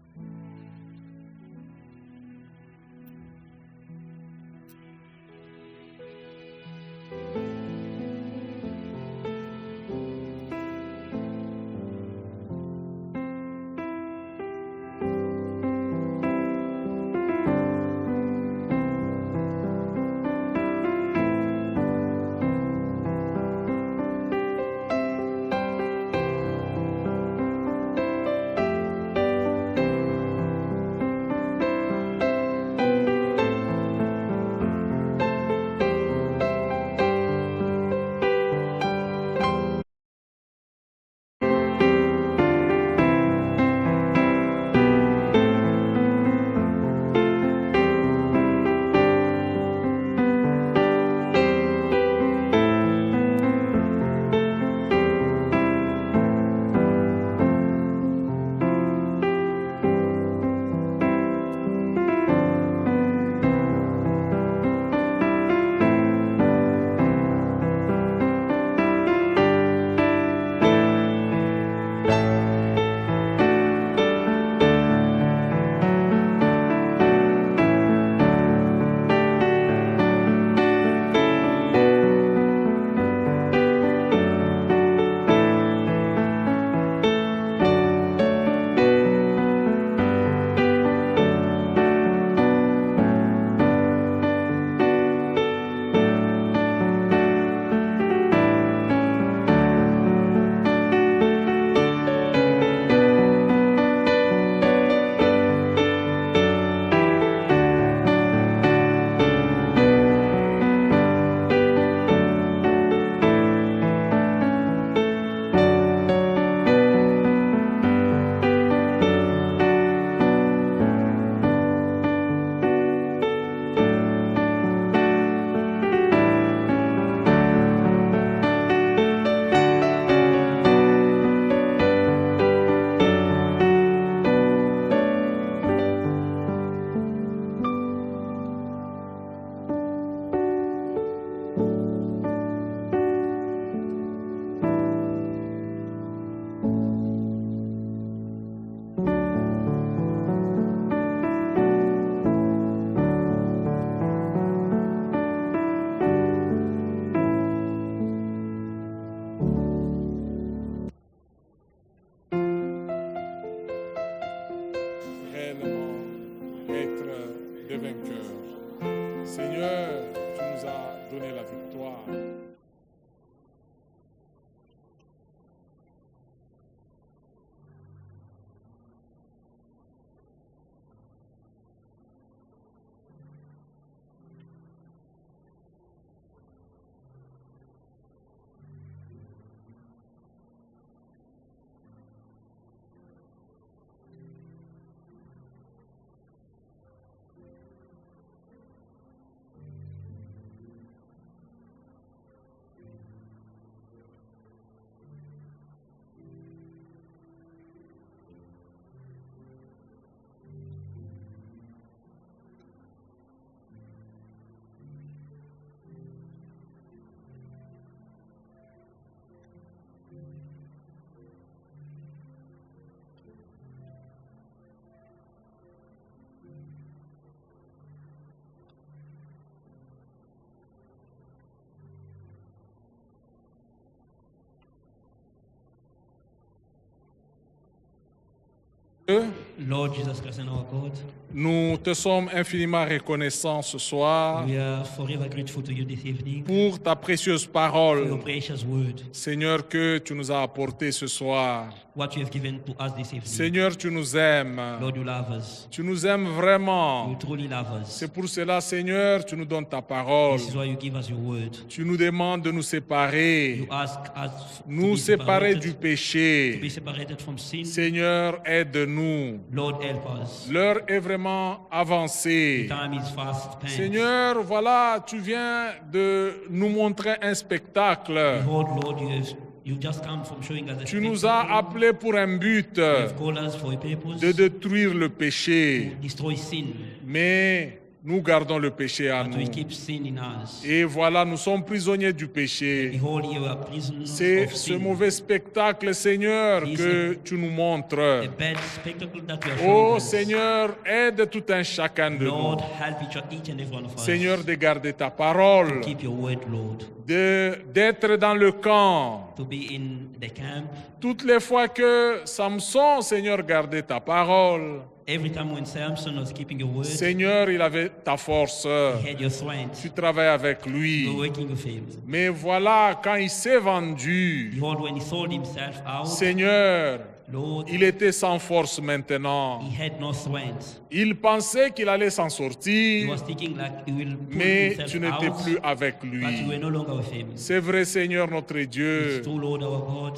Dieu, Lord Jesus Christ and our God, nous te sommes infiniment reconnaissants ce soir we are forever grateful to you this evening pour ta précieuse for your parole, precious word, Seigneur, que tu nous as apporté ce soir. what you have given to us this evening. Seigneur, tu nous aimes. Lord, you love us. Tu nous aimes You vraiment. truly love us. C'est pour cela, Seigneur, tu nous donnes ta parole. This is why you give us your word. Tu nous demandes de nous séparer, You ask us to nous be séparer du separated, to péché. be separated from sin. Seigneur, aide-nous. Lord, help us. L'heure est vraiment avancée. Time is fast spent. Seigneur, voilà, tu viens de nous montrer un spectacle. Behold, Lord, you just come from showing us the Tu nous as spectacle. appelés pour un but, You have called us for a purpose, de détruire le péché. to destroy sin, Mais nous gardons le péché à but we nous. keep sin in us. Et voilà, nous sommes prisonniers du péché. Behold, you are prisoners C'est of ce sin. mauvais spectacle, Seigneur, que tu nous A montres. bad spectacle that you are Oh showing us. Seigneur, aide tout un chacun de Lord, nous. help each and every one of us. Seigneur, de garder ta parole, Keep your word, Lord. d'être dans le camp. To be in the camp. Toutes les fois que Samson, Seigneur, gardait ta parole, Every time when Samson was keeping your word, Seigneur, il avait ta force. he had your strength. Tu travailles avec You lui. were working with him. Mais voilà, quand il s'est vendu, Behold, when he sold himself out, Seigneur, Lord, il était sans force maintenant. he had no strength. Il pensait qu'il allait s'en He sortir, was thinking like he will pull mais himself tu n'étais out, plus avec but you lui. were no longer with him. C'est vrai, Seigneur notre Dieu. It's true, Lord our God.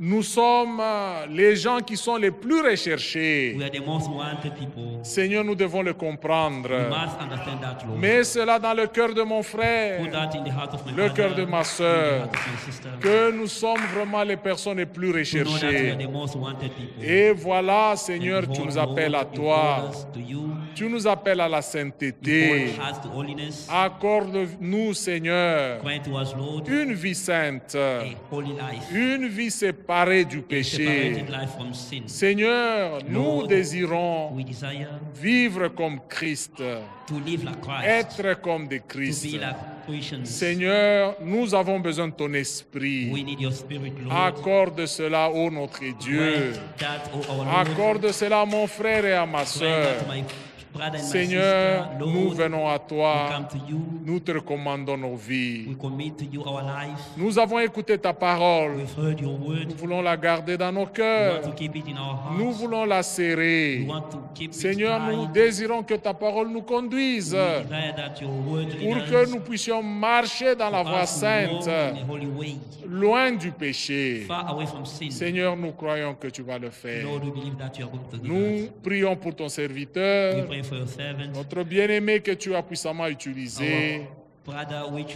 Nous sommes les gens qui sont les plus recherchés. We are the most wanted people. Seigneur, nous devons le We comprendre. must understand that, Lord. Mets cela dans le cœur de mon Put frère, that in the heart of my le cœur brother, de ma in sœur, the heart of my sister. que nous sommes vraiment les personnes les plus To know that we are recherchées. the most wanted people. Et voilà, Seigneur, And tu behold, nous appelles à Lord, you toi. call us to you. Tu nous appelles à la You sainteté. call us to holiness. Accorde-nous, Seigneur, Grant to us, Lord, une vie sainte, a holy life. une vie séparée du A péché. separated life from sin. Seigneur, nous Lord, désirons We desire vivre comme Christ, to live like Christ, être comme des to Christ. be like Christians. Seigneur, nous avons besoin de ton esprit. We need your spirit, Lord. Accorde cela, ô notre Dieu. Grant that, oh our Lord. Accorde cela à mon frère et à ma Grant sœur. that, my brother and Seigneur, my sister, nous Lord, venons à we toi. come to you. Nous te recommandons nos vies. We commit to you our life. Nous avons écouté ta parole. We've heard your word. Nous voulons la garder dans nos We want cœurs. to keep it in our hearts. Nous voulons la We serrer. want to keep Seigneur, it nous tight. désirons que ta parole nous conduise We desire that your word lead pour que us nous puissions marcher dans la to voie us to walk sainte, in the holy way, loin du péché. far away from sin. Seigneur, nous croyons que tu vas le faire. Lord, we believe that you are going to do Nous that. prions pour ton We serviteur, pray for your servant, notre bien-aimé que tu as puissamment utilisé our brother, which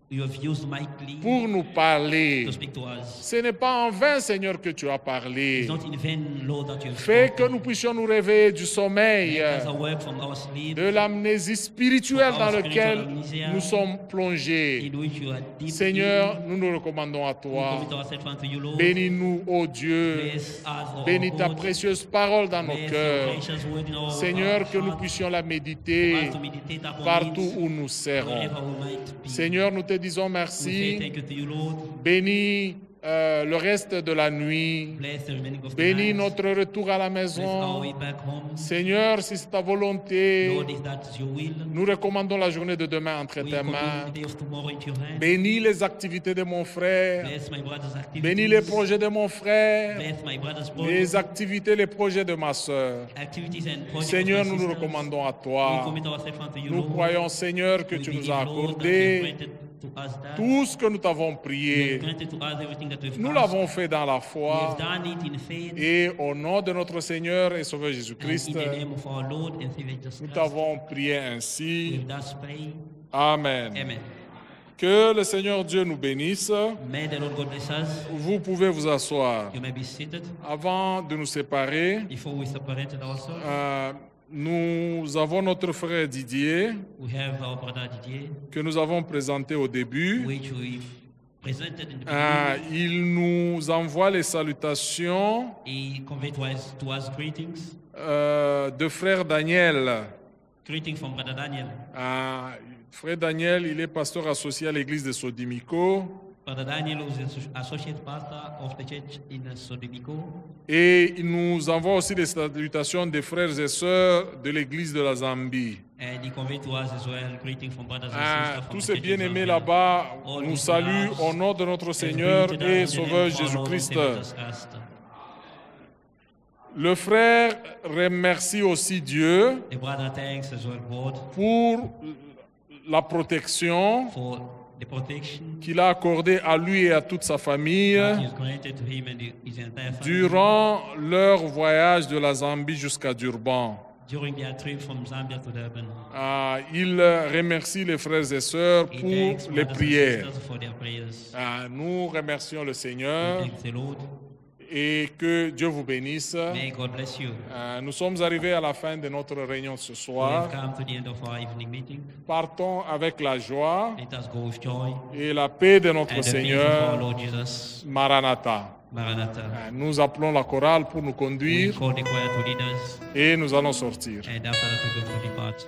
you have used mightily pour nous parler. to speak to us. Ce n'est pas en vain, Seigneur, que tu as parlé. It's not in vain, Lord, that you have Fais que spoken. nous puissions nous réveiller du sommeil, Make us awake from our sleep, de l'amnésie spirituelle From dans our laquelle spiritual amnesia, nous sommes plongés. in which you are deep Seigneur, in. nous nous recommandons à We toi. commit ourselves unto you, Lord. Bénis-nous, ô Dieu. Bless us, O Bénis ta God. précieuse parole dans nos Bless your cœurs. precious word in our Seigneur, que nous hearts. puissions la For méditer us to meditate upon partout it, où nous serons. wherever we might be. Seigneur, nous te disons We say merci. thank you to you, Lord. Bénis le reste de la nuit. Bless the remaining of the Bénis night. notre retour à la Bless our maison. way back home. Seigneur, si c'est ta volonté, Lord, if that is your will, nous recommandons la journée de demain entre we tes commit mains. the day of tomorrow into your hands. Bénis les activités de mon frère. Bless my brother's activities. Bénis les projets de mon frère. Bless my brother's Les projects, activités, les projets de ma sœur. activities and projects Seigneur, of my nous nous sisters. recommandons à We toi. commit ourselves unto you, Nous Lord. croyons, Seigneur, que We tu nous believe, as Lord, that you have accordé granted to us that. tout ce que nous t'avons You have prié. granted to us everything that we've Nous asked. l'avons fait dans la We foi. have done it in faith. Et au nom de notre Seigneur et Sauveur And Jésus-Christ, in the name of our Lord and Savior Jesus nous Christ, t'avons prié we ainsi. have thus prayed. Amen. Amen. Que le Seigneur Dieu nous bénisse. May the Lord God bless us. Vous pouvez vous asseoir. You may be seated. Avant de nous séparer, Before we separated ourselves, nous avons notre frère Didier we have our brother Didier, que nous avons présenté au début. which we presented in the Il beginning. nous envoie les salutations He conveyed to us greetings. de frère Daniel. Greeting from Brother Daniel. Frère Daniel, il est pasteur associé à l'église de Sodimico. Brother Daniel is associate pastor of the church in Sodibiko. Et nous envoie aussi des salutations des frères et sœurs de l'église de la Zambie. And he conveyed to us as well greeting from brothers and Ah, sisters from tous the ces church in bien-aimés Zambia. là-bas All nous these saluent loves au nom de notre and Seigneur greeted us et in the Sauveur name of our Lord and Jésus-Christ. Savior Jesus Christ. Le frère remercie aussi Dieu The brother thanks as well God pour la protection for the protection qu'il a accordée à lui et à toute sa famille that is granted to him and his entire family durant leur voyage de la Zambie jusqu'à Durban. during their trip from Zambia to Durban. Ah, il remercie les frères et sœurs He pour thanks les brothers and prières. sisters for their prayers. Ah, nous remercions le He Seigneur thanks the Lord. et que Dieu vous bénisse. May God bless you. Ah, nous sommes arrivés à la fin de notre réunion ce We soir. have come to the end of our evening meeting. Partons avec la joie Let us go with joy et la paix de notre and the peace of our Seigneur. Lord Jesus. Maranatha. Maranatha. Ah, nous appelons la chorale pour nous We conduire call the choir to lead us, et nous allons sortir. and after that we're going to depart.